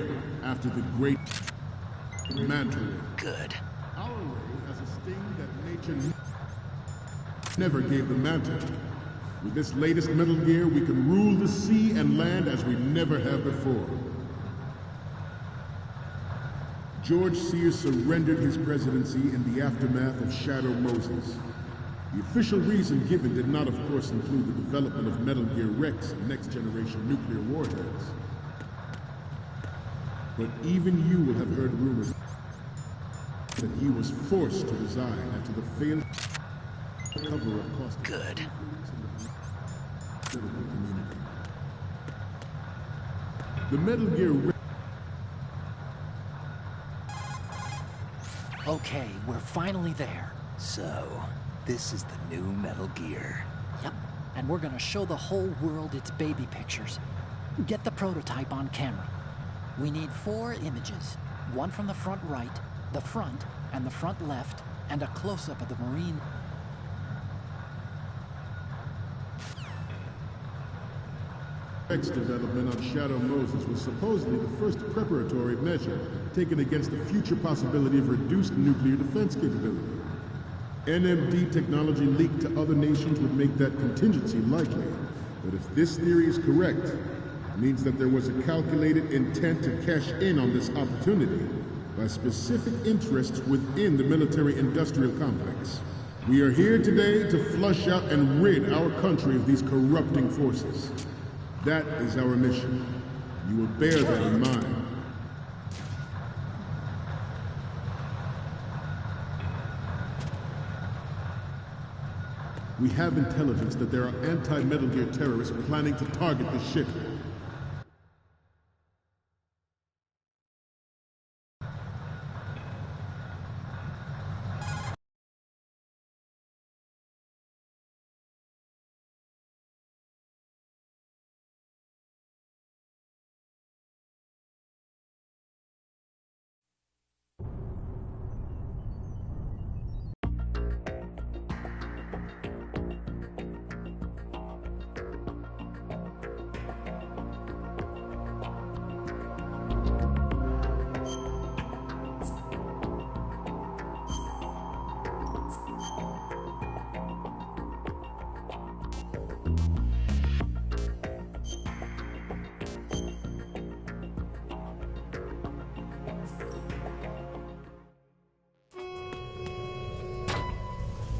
after the great Manta Ray. Good. Our Ray has a sting that nature never gave the Manta. With this latest Metal Gear, we can rule the sea and land as we never have before. George Sears surrendered his presidency in the aftermath of Shadow Moses. The official reason given did not, of course, include the development of Metal Gear Rex and next-generation nuclear warheads. But even you will have heard rumors that he was forced to resign after the failed cover-up cost. Good. Community. The Metal Gear Rex. Okay, we're finally there. So, this is the new Metal Gear. Yep, and we're gonna show the whole world its baby pictures. Get the prototype on camera. We need 4 images. One from the front right, the front, and the front left, and a close-up of the Marine. Rex development on Shadow Moses was supposedly the first preparatory measure taken against the future possibility of reduced nuclear defense capability. NMD technology leaked to other nations would make that contingency likely. But if this theory is correct, it means that there was a calculated intent to cash in on this opportunity by specific interests within the military-industrial complex. We are here today to flush out and rid our country of these corrupting forces. That is our mission. You will bear that in mind. We have intelligence that there are anti-Metal Gear terrorists planning to target the ship.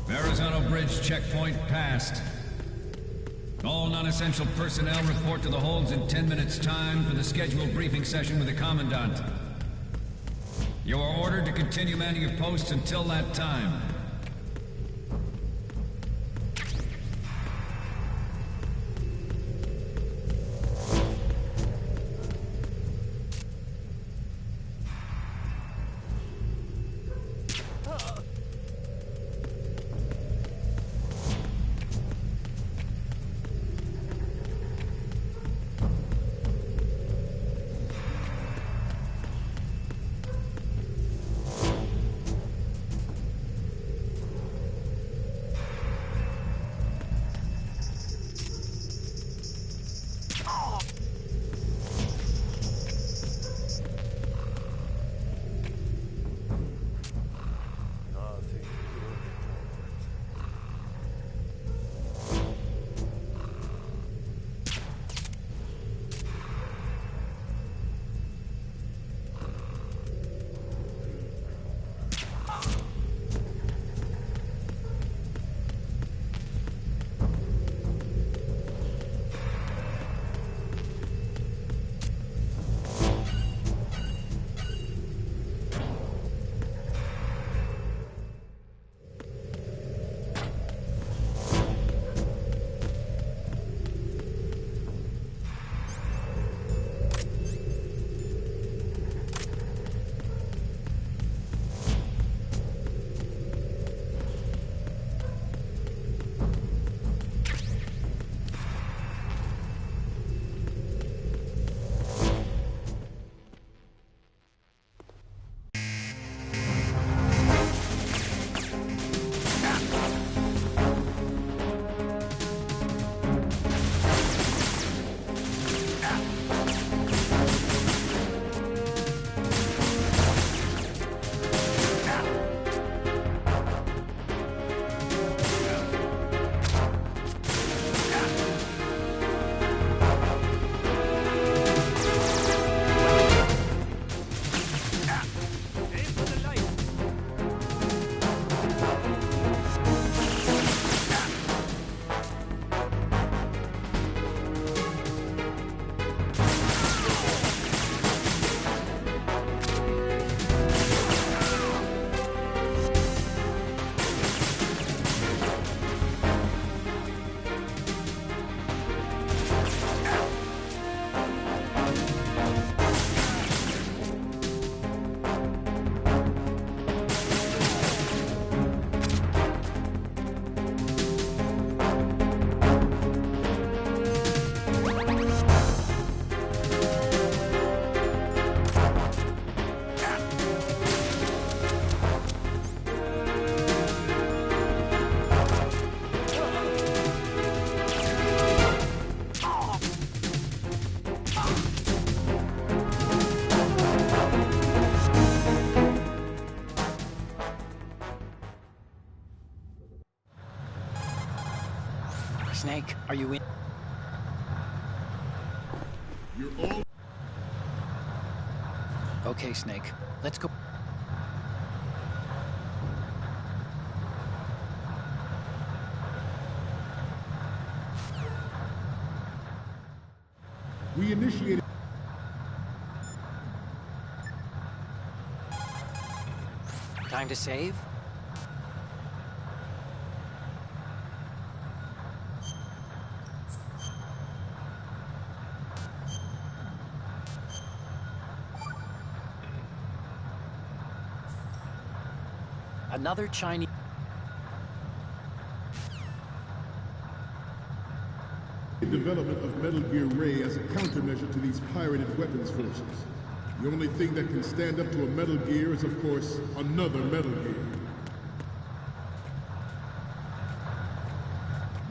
Verrazano Bridge checkpoint passed. All non-essential personnel report to the holds in 10 minutes' time for the scheduled briefing session with the Commandant. You are ordered to continue manning your posts until that time. Snake, are you in? You're all... Okay, Snake. Let's go. We initiated... Time to save? Another Chinese... development of Metal Gear Ray as a countermeasure to these pirated weapons forces. The only thing that can stand up to a Metal Gear is, of course, another Metal Gear.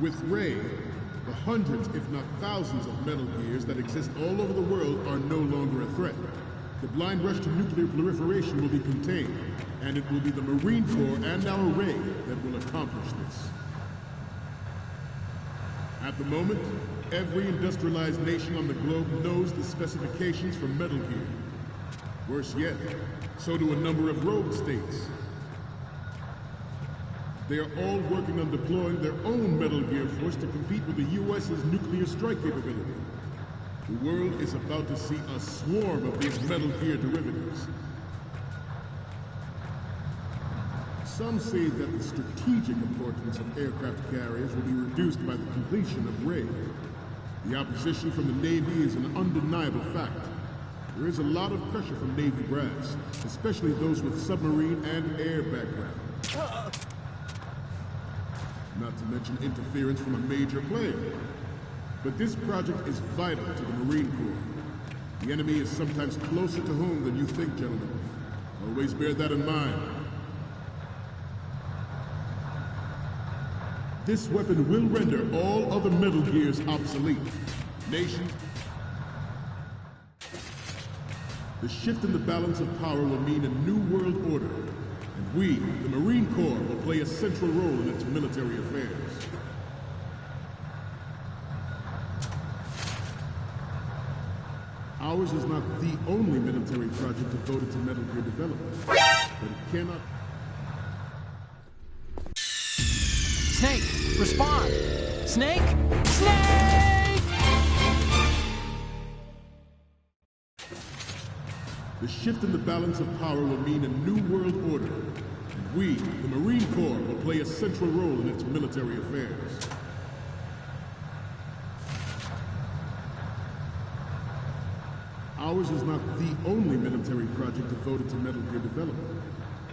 With Ray, the hundreds, if not thousands, of Metal Gears that exist all over the world are no longer a threat. The blind rush to nuclear proliferation will be contained, and it will be the Marine Corps and our Ray that will accomplish this. At the moment, every industrialized nation on the globe knows the specifications for Metal Gear. Worse yet, so do a number of rogue states. They are all working on deploying their own Metal Gear force to compete with the U.S.'s nuclear strike capability. The world is about to see a swarm of these Metal Gear derivatives. Some say that the strategic importance of aircraft carriers will be reduced by the completion of Ray. The opposition from the Navy is an undeniable fact. There is a lot of pressure from Navy brass, especially those with submarine and air background. Not to mention interference from a major player. But this project is vital to the Marine Corps. The enemy is sometimes closer to home than you think, gentlemen. Always bear that in mind. This weapon will render all other Metal Gears obsolete. Nations... The shift in the balance of power will mean a new world order, and we, the Marine Corps, will play a central role in its military affairs. Ours is not the only military project devoted to Metal Gear development, but it cannot... Snake, respond! Snake? Snake! The shift in the balance of power will mean a new world order, and we, the Marine Corps, will play a central role in its military affairs. Ours is not the only military project devoted to Metal Gear development,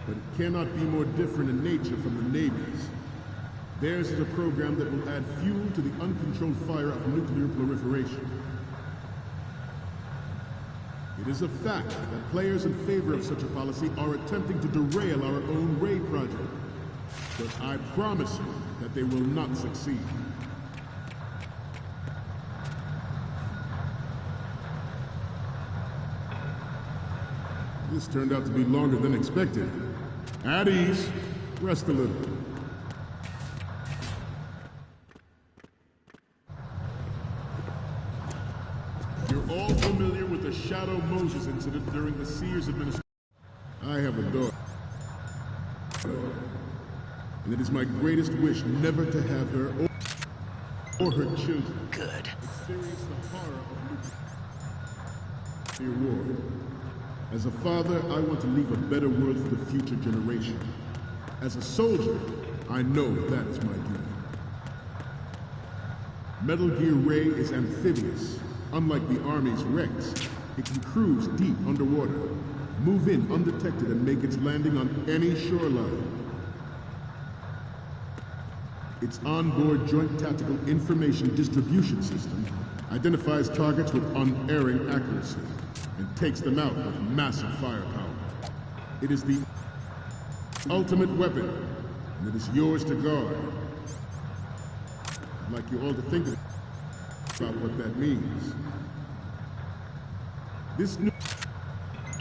but it cannot be more different in nature from the Navy's. Theirs is a program that will add fuel to the uncontrolled fire of nuclear proliferation. It is a fact that players in favor of such a policy are attempting to derail our own Ray project. But I promise you that they will not succeed. This turned out to be longer than expected. At ease. Rest a little. You're all familiar with the Shadow Moses incident during the Sears administration. I have a daughter. And it is my greatest wish never to have her or her children experience the horror of nuclear war. As a father, I want to leave a better world for the future generation. As a soldier, I know that is my duty. Metal Gear Ray is amphibious. Unlike the Army's Rex, it can cruise deep underwater, move in undetected and make its landing on any shoreline. Its onboard Joint Tactical Information Distribution System identifies targets with unerring accuracy and takes them out with massive firepower. It is the ultimate weapon, and it is yours to guard. I'd like you all to think about what that means. This new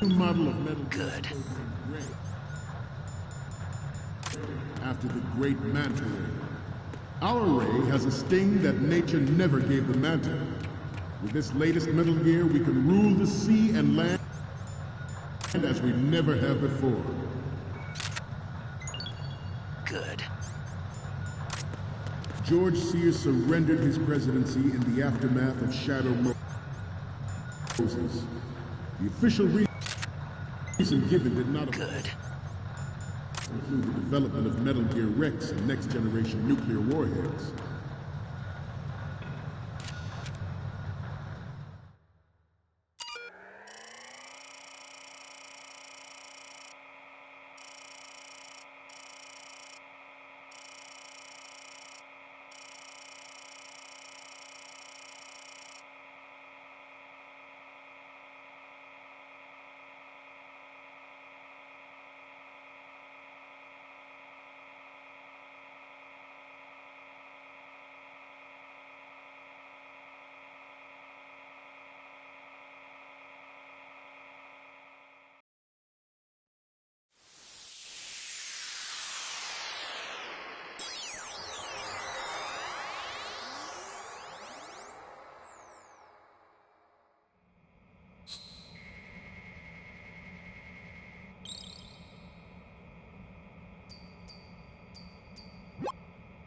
model of Metal Gear Ray, after the Great Manta Ray. Our ray has a sting that nature never gave the Manta. With this latest Metal Gear, we can rule the sea and land as we never have before. Good. George Sears surrendered his presidency in the aftermath of Shadow Moses. The official reason given did not include the development of Metal Gear Rex and next-generation nuclear warheads.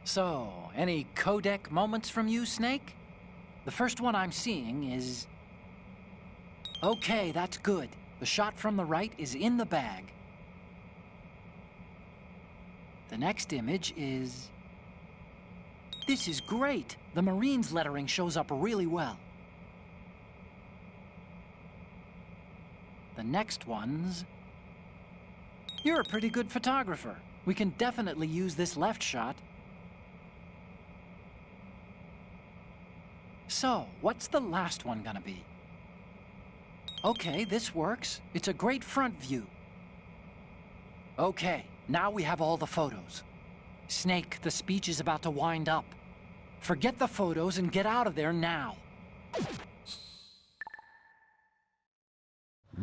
So, any codec moments from you, Snake? The first one I'm seeing is... Okay, that's good. The shot from the right is in the bag. The next image is... This is great! The Marines lettering shows up really well. The next one's... You're a pretty good photographer. We can definitely use this left shot. So, what's the last one gonna be? Okay, this works. It's a great front view. Okay, now we have all the photos. Snake, the speech is about to wind up. Forget the photos and get out of there now.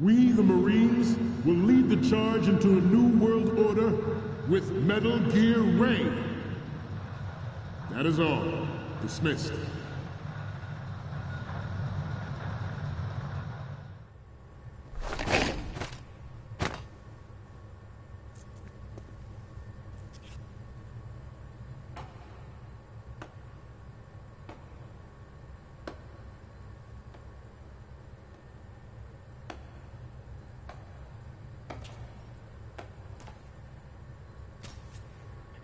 We, the Marines, will lead the charge into a new world order with Metal Gear Ray. That is all. Dismissed.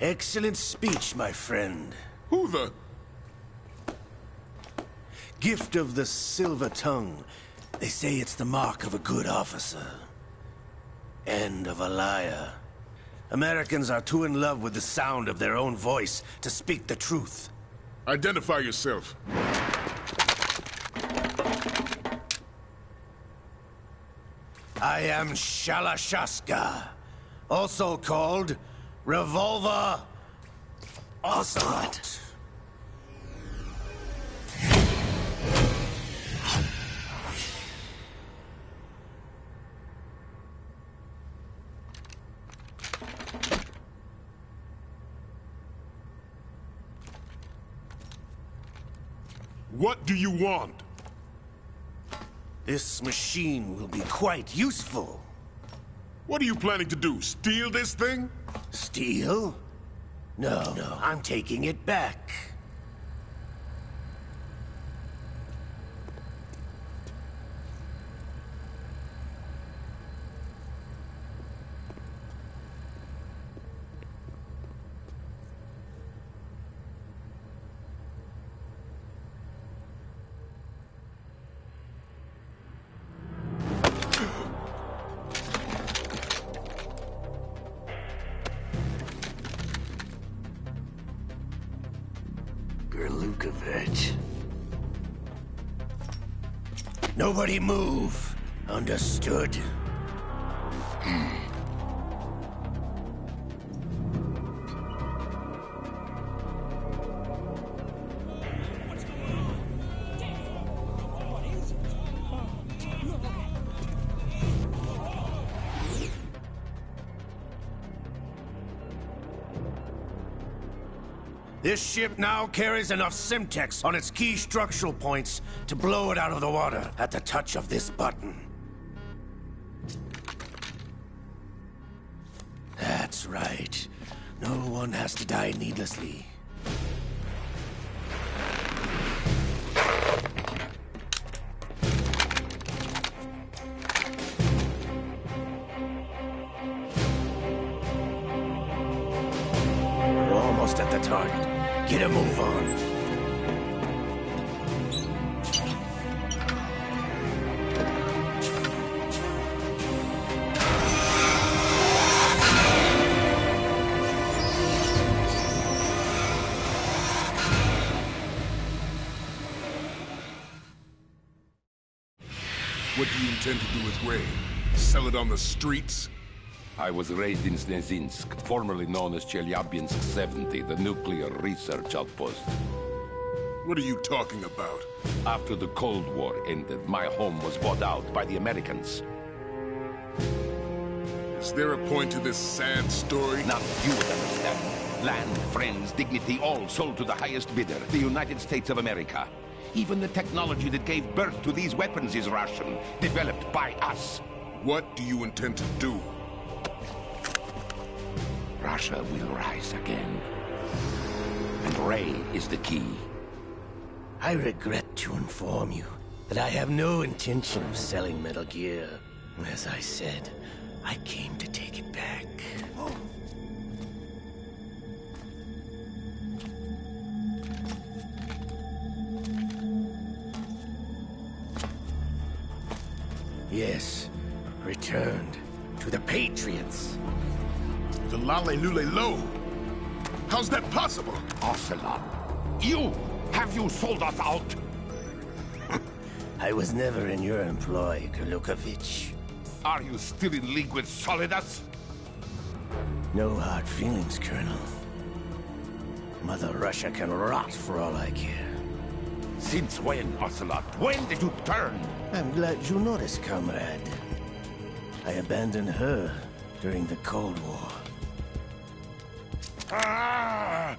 Excellent speech, my friend. Who the? Gift of the silver tongue. They say it's the mark of a good officer. And of a liar. Americans are too in love with the sound of their own voice to speak the truth. Identify yourself. I am Shalashaska, also called Revolver Ocelot. What do you want? This machine will be quite useful. What are you planning to do? Steal this thing? Steal? No, I'm taking it back. Gerlukovich. Nobody move. Understood? This ship now carries enough Simtex on its key structural points to blow it out of the water at the touch of this button. That's right. No one has to die needlessly. We're almost at the target. Get a move on. What do you intend to do with Ray? Sell it on the streets? I was raised in Snezinsk, formerly known as Chelyabinsk 70, the nuclear research outpost. What are you talking about? After the Cold War ended, my home was bought out by the Americans. Is there a point to this sad story? None you would understand. Land, friends, dignity, all sold to the highest bidder, the United States of America. Even the technology that gave birth to these weapons is Russian, developed by us. What do you intend to do? Russia will rise again. And Ray is the key. I regret to inform you that I have no intention of selling Metal Gear. As I said, I came to take it back. Yes, returned to the Patriots. The Lale Lule Lo? How's that possible? Ocelot, have you sold us out? I was never in your employ, Gurlukovich. Are you still in league with Solidus? No hard feelings, Colonel. Mother Russia can rot for all I care. Since when, Ocelot? When did you turn? I'm glad you noticed, comrade. I abandoned her during the Cold War. Ah!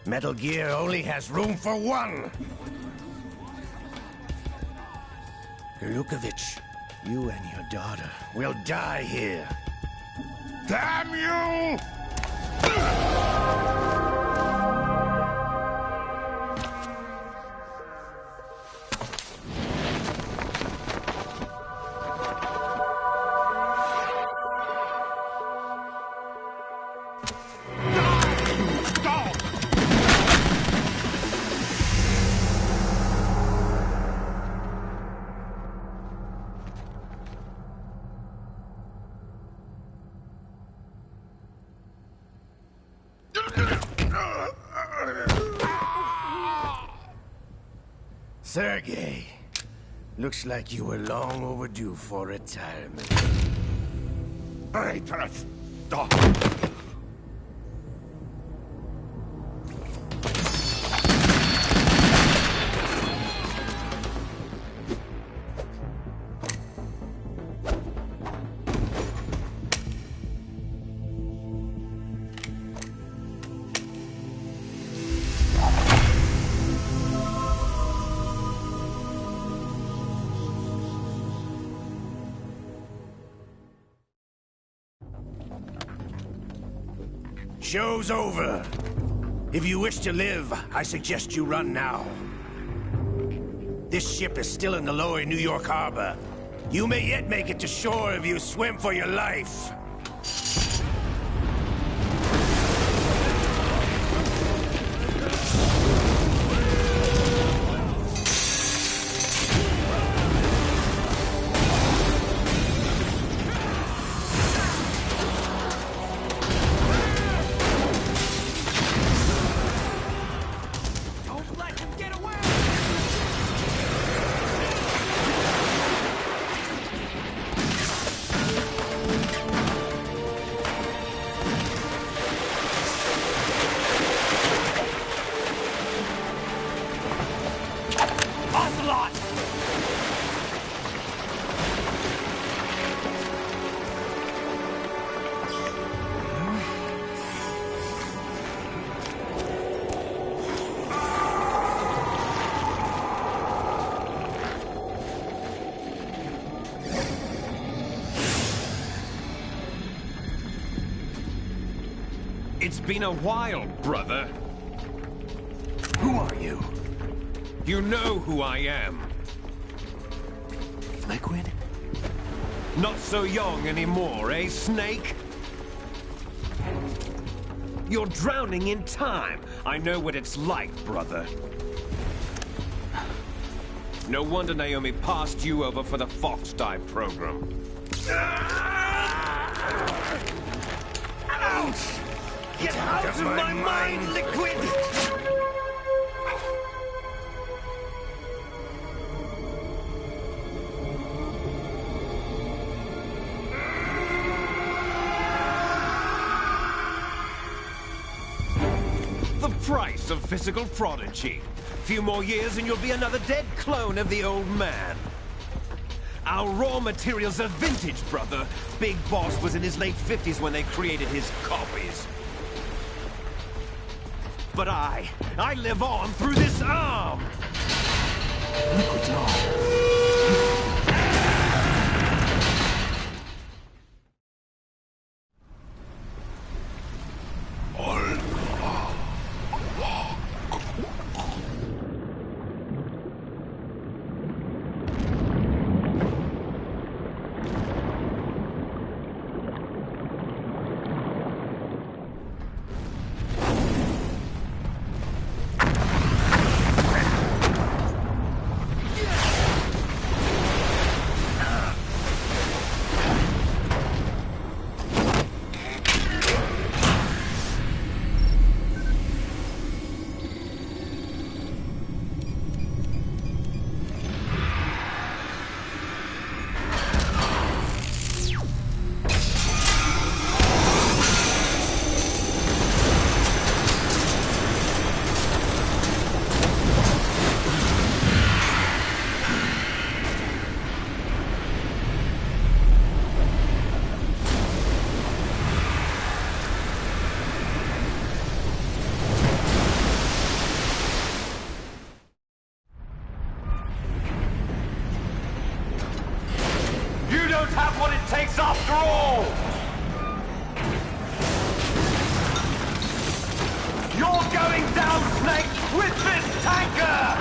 Metal Gear only has room for one! Gurlukovich, you and your daughter will die here. Damn you! Sergei, looks like you were long overdue for retirement. Traitorous dog! Show's over. If you wish to live, I suggest you run now. This ship is still in the lower New York harbor. You may yet make it to shore if you swim for your life. It's been a while, brother. Who are you? You know who I am. Liquid? Not so young anymore, eh, Snake? You're drowning in time. I know what it's like, brother. No wonder Naomi passed you over for the Fox Dive program. Ouch! Get out of my mind, Liquid! The price of physical prodigy. Few more years and you'll be another dead clone of the old man. Our raw materials are vintage, brother. Big Boss was in his late 50s when they created his copies. But I live on through this arm! Liquid's arm. Have what it takes after all! You're going down, Snake, with this tanker!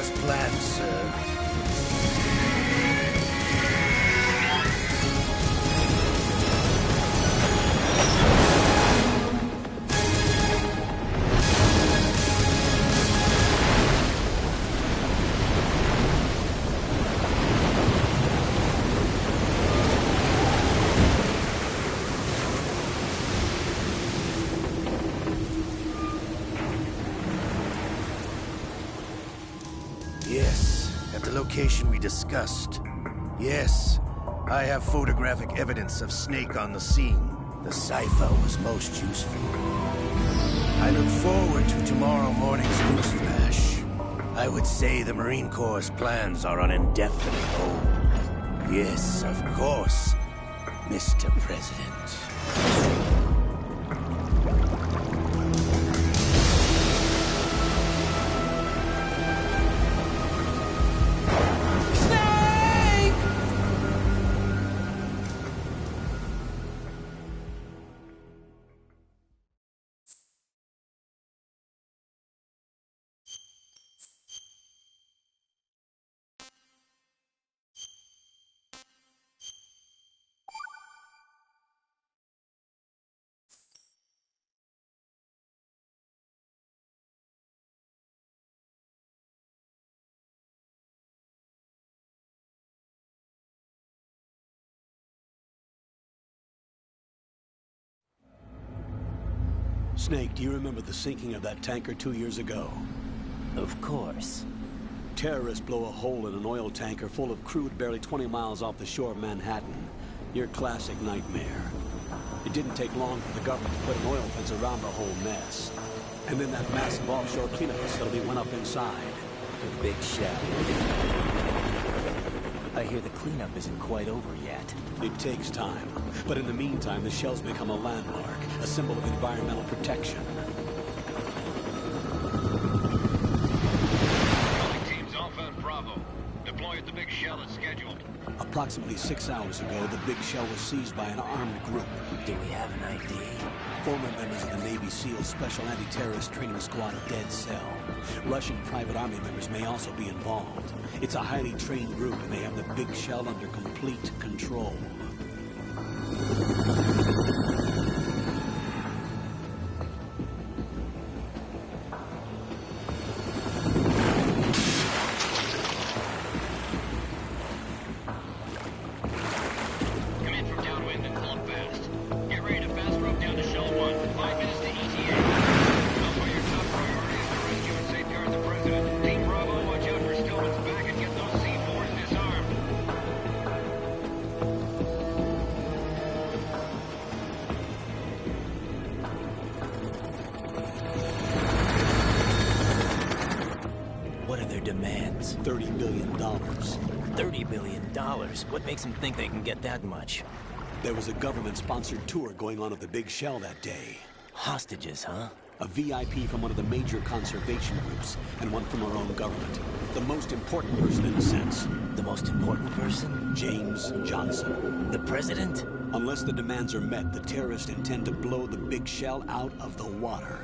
as planned, sir. Yes, at the location we discussed. Yes, I have photographic evidence of Snake on the scene. The cipher was most useful. I look forward to tomorrow morning's news flash. I would say the Marine Corps' plans are on indefinite hold. Yes, of course, Mr. President. Snake, do you remember the sinking of that tanker 2 years ago? Of course. Terrorists blow a hole in an oil tanker full of crude barely 20 miles off the shore of Manhattan. Your classic nightmare. It didn't take long for the government to put an oil fence around the whole mess. And then that massive offshore cleanup facility went up inside. The Big Shell. I hear the cleanup isn't quite over yet. It takes time. But in the meantime, the shell's become a landmark, a symbol of environmental protection. Teams Alpha and Bravo. Deploy at the Big Shell as scheduled. Approximately 6 hours ago, the Big Shell was seized by an armed group. Do we have an ID? Former members of the Navy SEAL Special Anti-Terrorist Training Squad of Dead Cell. Russian private army members may also be involved. It's a highly trained group, and they have the Big Shell under complete control. Demands. $30 billion. $30 billion? What makes them think they can get that much? There was a government-sponsored tour going on at the Big Shell that day. Hostages, huh? A VIP from one of the major conservation groups, and one from our own government. The most important person in a sense. The most important person? James Johnson. The president? Unless the demands are met, the terrorists intend to blow the Big Shell out of the water.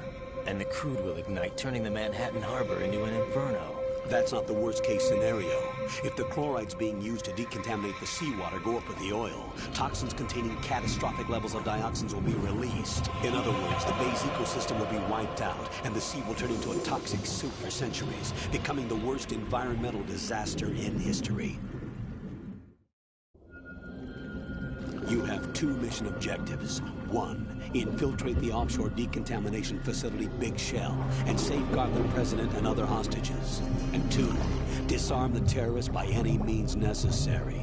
And the crude will ignite, turning the Manhattan Harbor into an inferno. That's not the worst-case scenario. If the chlorides being used to decontaminate the seawater go up with the oil, toxins containing catastrophic levels of dioxins will be released. In other words, the bay's ecosystem will be wiped out, and the sea will turn into a toxic soup for centuries, becoming the worst environmental disaster in history. You have 2 mission objectives. 1, infiltrate the offshore decontamination facility Big Shell and safeguard the president and other hostages. And 2, disarm the terrorists by any means necessary.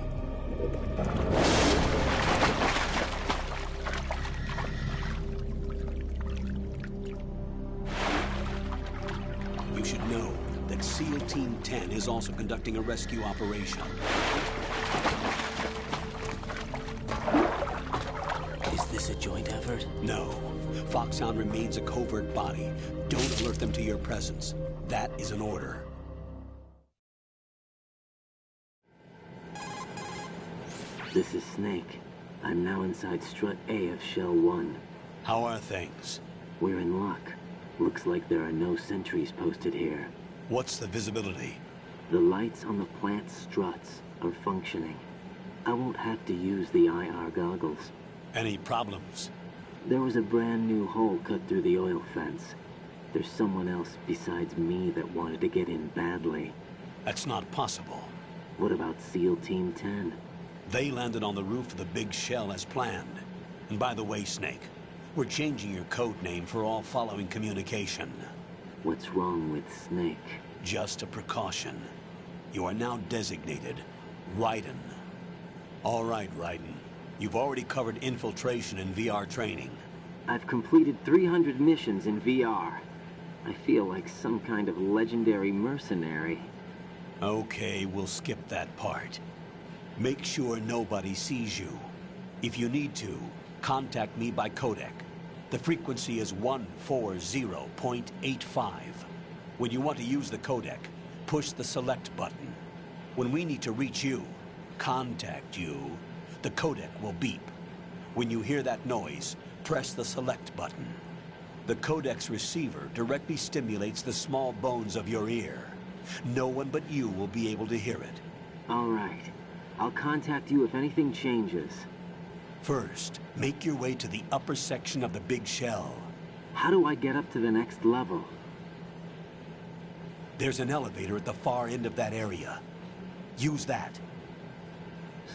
You should know that SEAL Team 10 is also conducting a rescue operation. Is this a joint effort? No. Foxhound remains a covert body. Don't alert them to your presence. That is an order. This is Snake. I'm now inside Strut A of Shell 1. How are things? We're in luck. Looks like there are no sentries posted here. What's the visibility? The lights on the plant struts are functioning. I won't have to use the IR goggles. Any problems? There was a brand new hole cut through the oil fence. There's someone else besides me that wanted to get in badly. That's not possible. What about SEAL Team 10? They landed on the roof of the big shell as planned. And by the way, Snake, we're changing your code name for all following communication. What's wrong with Snake? Just a precaution. You are now designated Raiden. All right, Raiden. You've already covered infiltration and VR training. I've completed 300 missions in VR. I feel like some kind of legendary mercenary. Okay, we'll skip that part. Make sure nobody sees you. If you need to, contact me by codec. The frequency is 140.85. When you want to use the codec, push the select button. When we need to reach you, contact you, the codec will beep. When you hear that noise, press the select button. The codec's receiver directly stimulates the small bones of your ear. No one but you will be able to hear it. All right. I'll contact you if anything changes. First, make your way to the upper section of the big shell. How do I get up to the next level? There's an elevator at the far end of that area. Use that.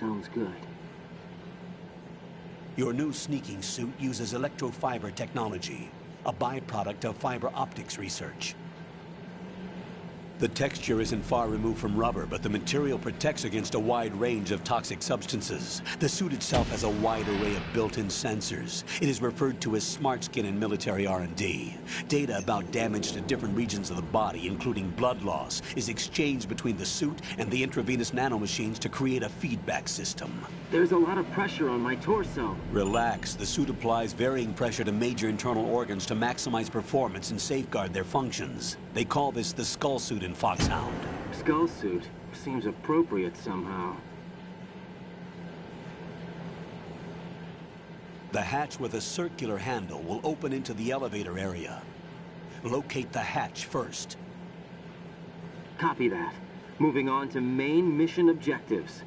Sounds good. Your new sneaking suit uses electrofiber technology, a byproduct of fiber optics research. The texture isn't far removed from rubber, but the material protects against a wide range of toxic substances. The suit itself has a wide array of built-in sensors. It is referred to as smart skin in military R&D. Data about damage to different regions of the body, including blood loss, is exchanged between the suit and the intravenous nanomachines to create a feedback system. There's a lot of pressure on my torso. Relax. The suit applies varying pressure to major internal organs to maximize performance and safeguard their functions. They call this the skull suit in Foxhound. Skull suit seems appropriate somehow. The hatch with a circular handle will open into the elevator area. Locate the hatch first. Copy that. Moving on to main mission objectives.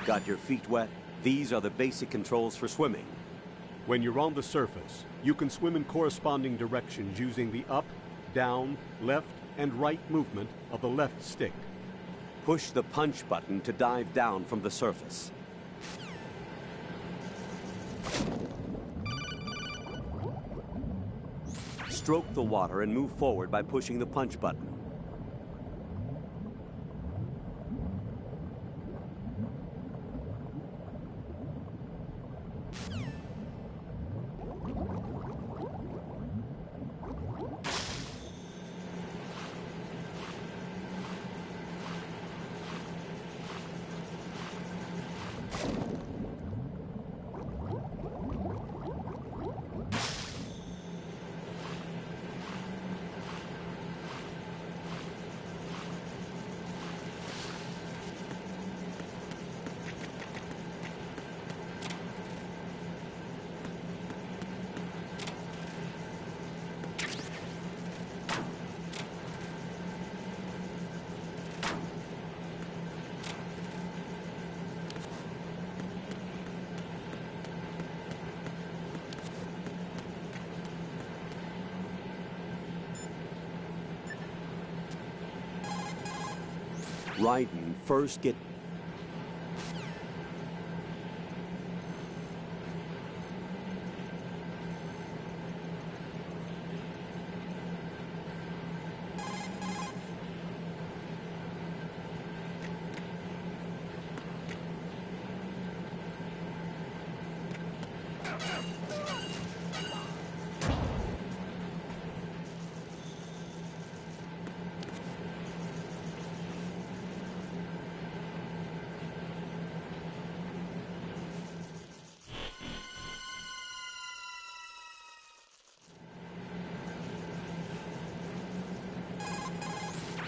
Got your feet wet? These are the basic controls for swimming. When you're on the surface, you can swim in corresponding directions using the up, down, left, and right movement of the left stick. Push the punch button to dive down from the surface. Stroke the water and move forward by pushing the punch button. Raiden, first get...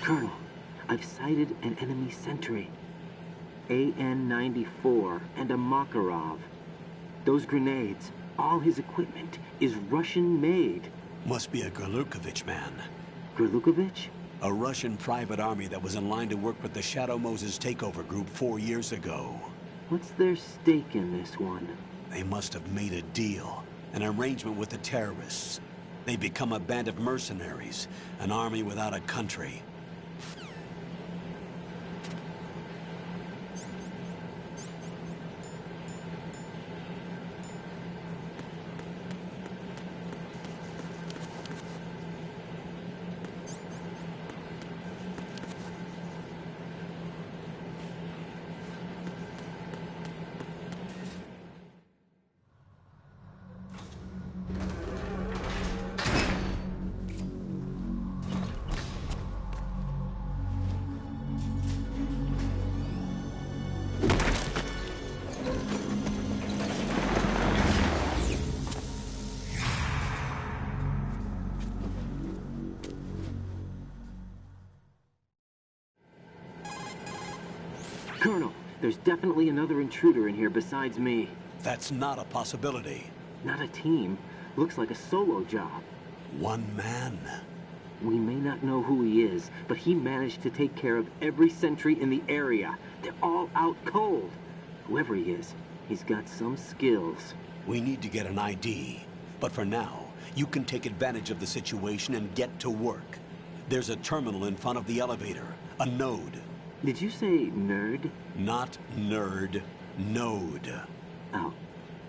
Colonel, I've sighted an enemy sentry. AN-94 and a Makarov. Those grenades, all his equipment, is Russian-made. Must be a Gorlukovich man. Gorlukovich? A Russian private army that was in line to work with the Shadow Moses takeover group 4 years ago. What's their stake in this one? They must have made a deal, an arrangement with the terrorists. They become a band of mercenaries, an army without a country. Colonel, there's definitely another intruder in here besides me. That's not a possibility. Not a team. Looks like a solo job. One man. We may not know who he is, but he managed to take care of every sentry in the area. They're all out cold. Whoever he is, he's got some skills. We need to get an ID. But for now, you can take advantage of the situation and get to work. There's a terminal in front of the elevator. A node. Did you say nerd? Not nerd. Node. Oh.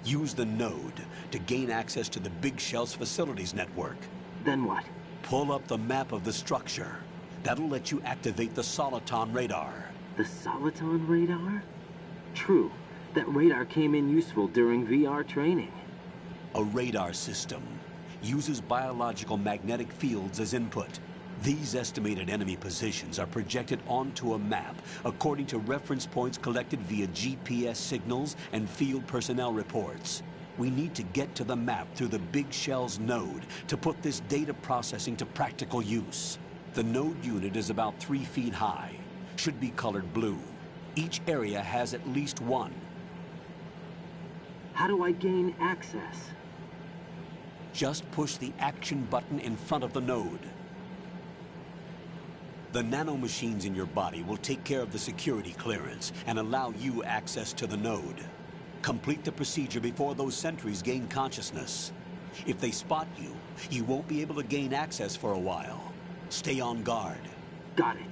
Use the node to gain access to the Big Shell's facilities network. Then what? Pull up the map of the structure. That'll let you activate the Soliton radar. The Soliton radar? True. That radar came in useful during VR training. A radar system uses biological magnetic fields as input. These estimated enemy positions are projected onto a map according to reference points collected via GPS signals and field personnel reports. We need to get to the map through the Big Shell's node to put this data processing to practical use. The node unit is about 3 feet high, should be colored blue. Each area has at least one. How do I gain access? Just push the action button in front of the node. The nanomachines in your body will take care of the security clearance and allow you access to the node. Complete the procedure before those sentries gain consciousness. If they spot you, you won't be able to gain access for a while. Stay on guard. Got it.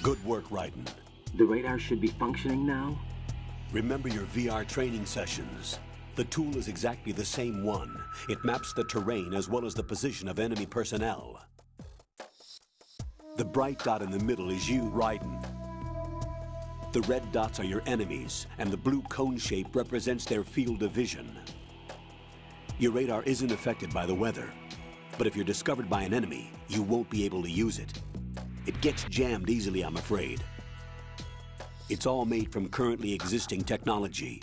Good work, Raiden. The radar should be functioning now? Remember your VR training sessions. The tool is exactly the same one. It maps the terrain as well as the position of enemy personnel. The bright dot in the middle is you, Raiden. The red dots are your enemies, and the blue cone shape represents their field of vision. Your radar isn't affected by the weather, but if you're discovered by an enemy, you won't be able to use it. It gets jammed easily, I'm afraid. It's all made from currently existing technology.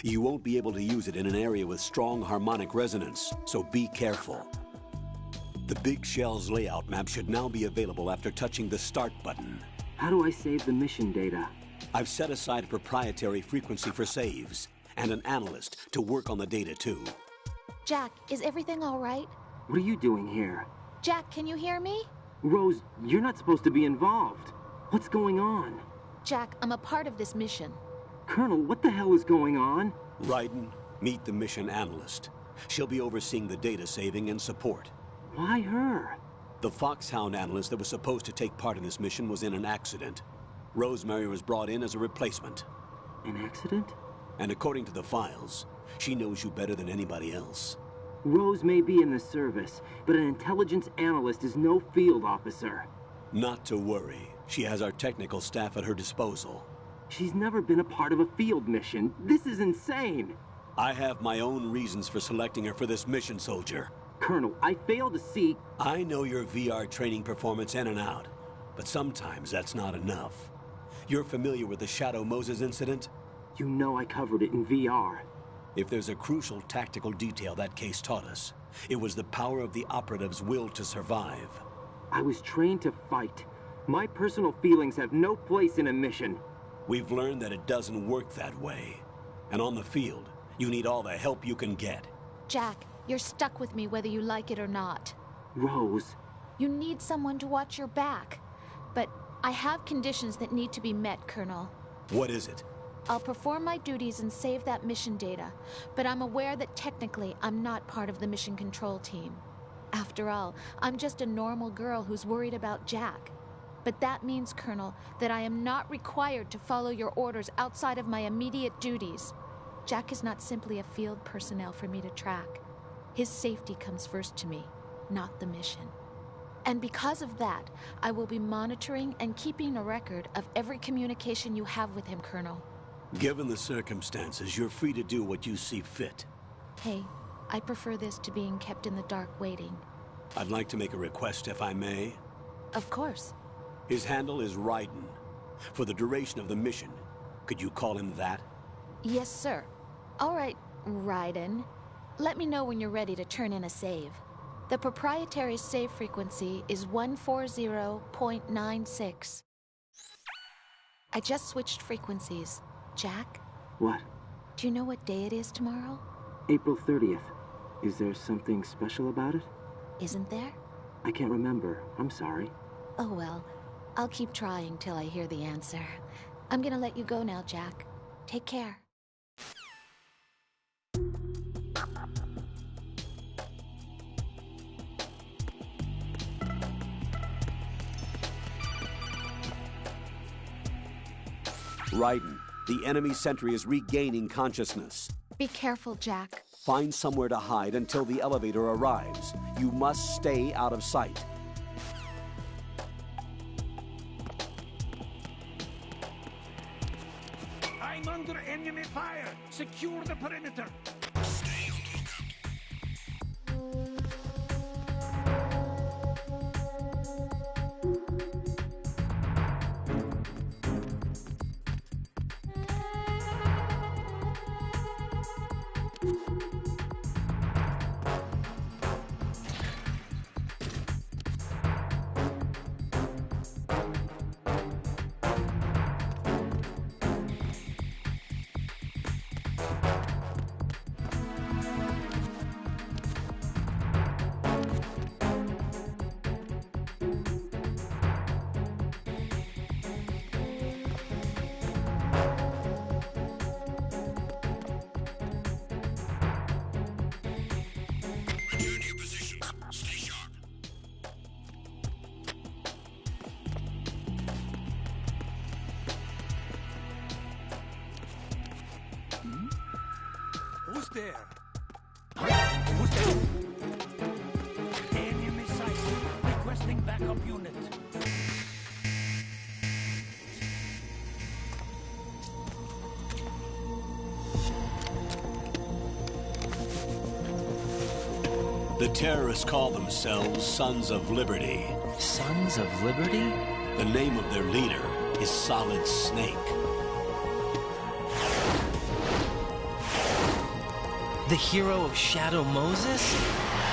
You won't be able to use it in an area with strong harmonic resonance, so be careful. The Big Shell's layout map should now be available after touching the Start button. How do I save the mission data? I've set aside a proprietary frequency for saves, and an analyst to work on the data too. Jack, is everything all right? What are you doing here? Jack, can you hear me? Rose, you're not supposed to be involved. What's going on? Jack, I'm a part of this mission. Colonel, what the hell is going on? Raiden, meet the mission analyst. She'll be overseeing the data saving and support. Why her? The Foxhound analyst that was supposed to take part in this mission was in an accident. Rosemary was brought in as a replacement. An accident? And according to the files, she knows you better than anybody else. Rose may be in the service, but an intelligence analyst is no field officer. Not to worry. She has our technical staff at her disposal. She's never been a part of a field mission. This is insane. I have my own reasons for selecting her for this mission, soldier. Colonel, I fail to see... I know your VR training performance in and out, but sometimes that's not enough. You're familiar with the Shadow Moses incident? You know I covered it in VR. If there's a crucial tactical detail that case taught us, it was the power of the operative's will to survive. I was trained to fight. My personal feelings have no place in a mission. We've learned that it doesn't work that way. And on the field, you need all the help you can get. Jack, you're stuck with me whether you like it or not. Rose. You need someone to watch your back. But I have conditions that need to be met, Colonel. What is it? I'll perform my duties and save that mission data, but I'm aware that technically I'm not part of the mission control team. After all, I'm just a normal girl who's worried about Jack. But that means, Colonel, that I am not required to follow your orders outside of my immediate duties. Jack is not simply a field personnel for me to track. His safety comes first to me, not the mission. And because of that, I will be monitoring and keeping a record of every communication you have with him, Colonel. Given the circumstances, you're free to do what you see fit. Hey, I prefer this to being kept in the dark waiting. I'd like to make a request, if I may. Of course. His handle is Raiden. For the duration of the mission, could you call him that? Yes, sir. All right, Raiden. Let me know when you're ready to turn in a save. The proprietary save frequency is 140.96. I just switched frequencies. Jack? What? Do you know what day it is tomorrow? April 30th. Is there something special about it? Isn't there? I can't remember. I'm sorry. Oh well. I'll keep trying till I hear the answer. I'm gonna let you go now, Jack. Take care. Raiden, the enemy sentry is regaining consciousness. Be careful, Jack. Find somewhere to hide until the elevator arrives. You must stay out of sight. I'm under enemy fire! Secure the perimeter! backup unit. The terrorists call themselves Sons of Liberty. Sons of Liberty? The name of their leader is Solid Snake. The hero of Shadow Moses?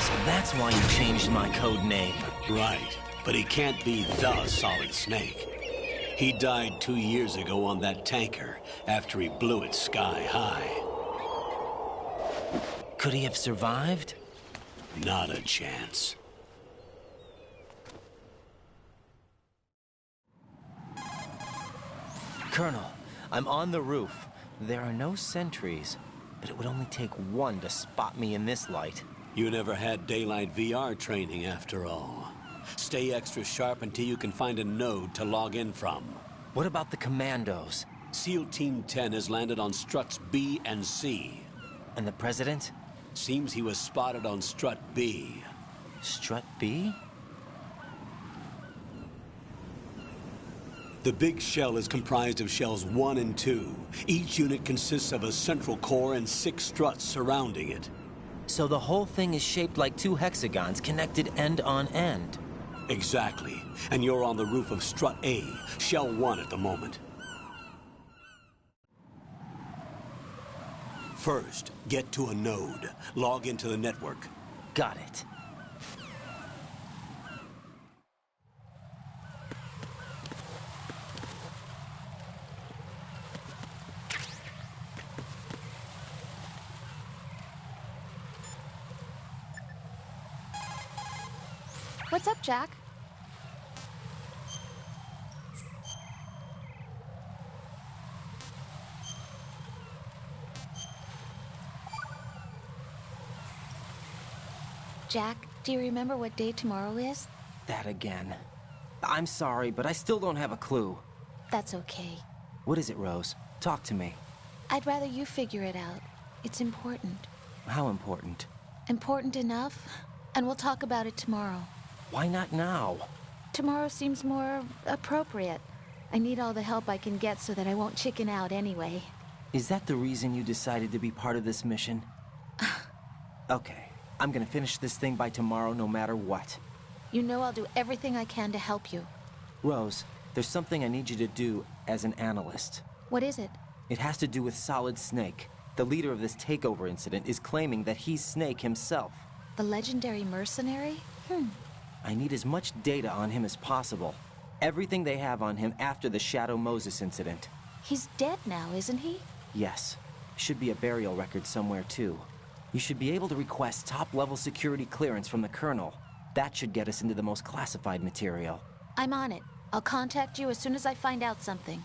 So that's why you changed my code name. Right, but he can't be the Solid Snake. He died 2 years ago on that tanker after he blew it sky high. Could he have survived? Not a chance. Colonel, I'm on the roof. There are no sentries, but it would only take one to spot me in this light. You never had daylight VR training after all. Stay extra sharp until you can find a node to log in from. What about the commandos? SEAL Team 10 has landed on struts B and C. And the President? Seems he was spotted on strut B. Strut B? The big shell is comprised of shells 1 and 2. Each unit consists of a central core and 6 struts surrounding it. So the whole thing is shaped like 2 hexagons connected end on end. Exactly. And you're on the roof of strut A, shell 1 at the moment. First, get to a node. Log into the network. Got it. What's up, Jack? Jack, do you remember what day tomorrow is? That again. I'm sorry, but I still don't have a clue. That's okay. What is it, Rose? Talk to me. I'd rather you figure it out. It's important. How important? Important enough, and we'll talk about it tomorrow. Why not now? Tomorrow seems more appropriate. I need all the help I can get so that I won't chicken out anyway. Is that the reason you decided to be part of this mission? Okay, I'm gonna finish this thing by tomorrow no matter what. You know I'll do everything I can to help you. Rose, there's something I need you to do as an analyst. What is it? It has to do with Solid Snake. The leader of this takeover incident is claiming that he's Snake himself. The legendary mercenary? I need as much data on him as possible. Everything they have on him after the Shadow Moses incident. He's dead now, isn't he? Yes. Should be a burial record somewhere, too. You should be able to request top-level security clearance from the Colonel. That should get us into the most classified material. I'm on it. I'll contact you as soon as I find out something.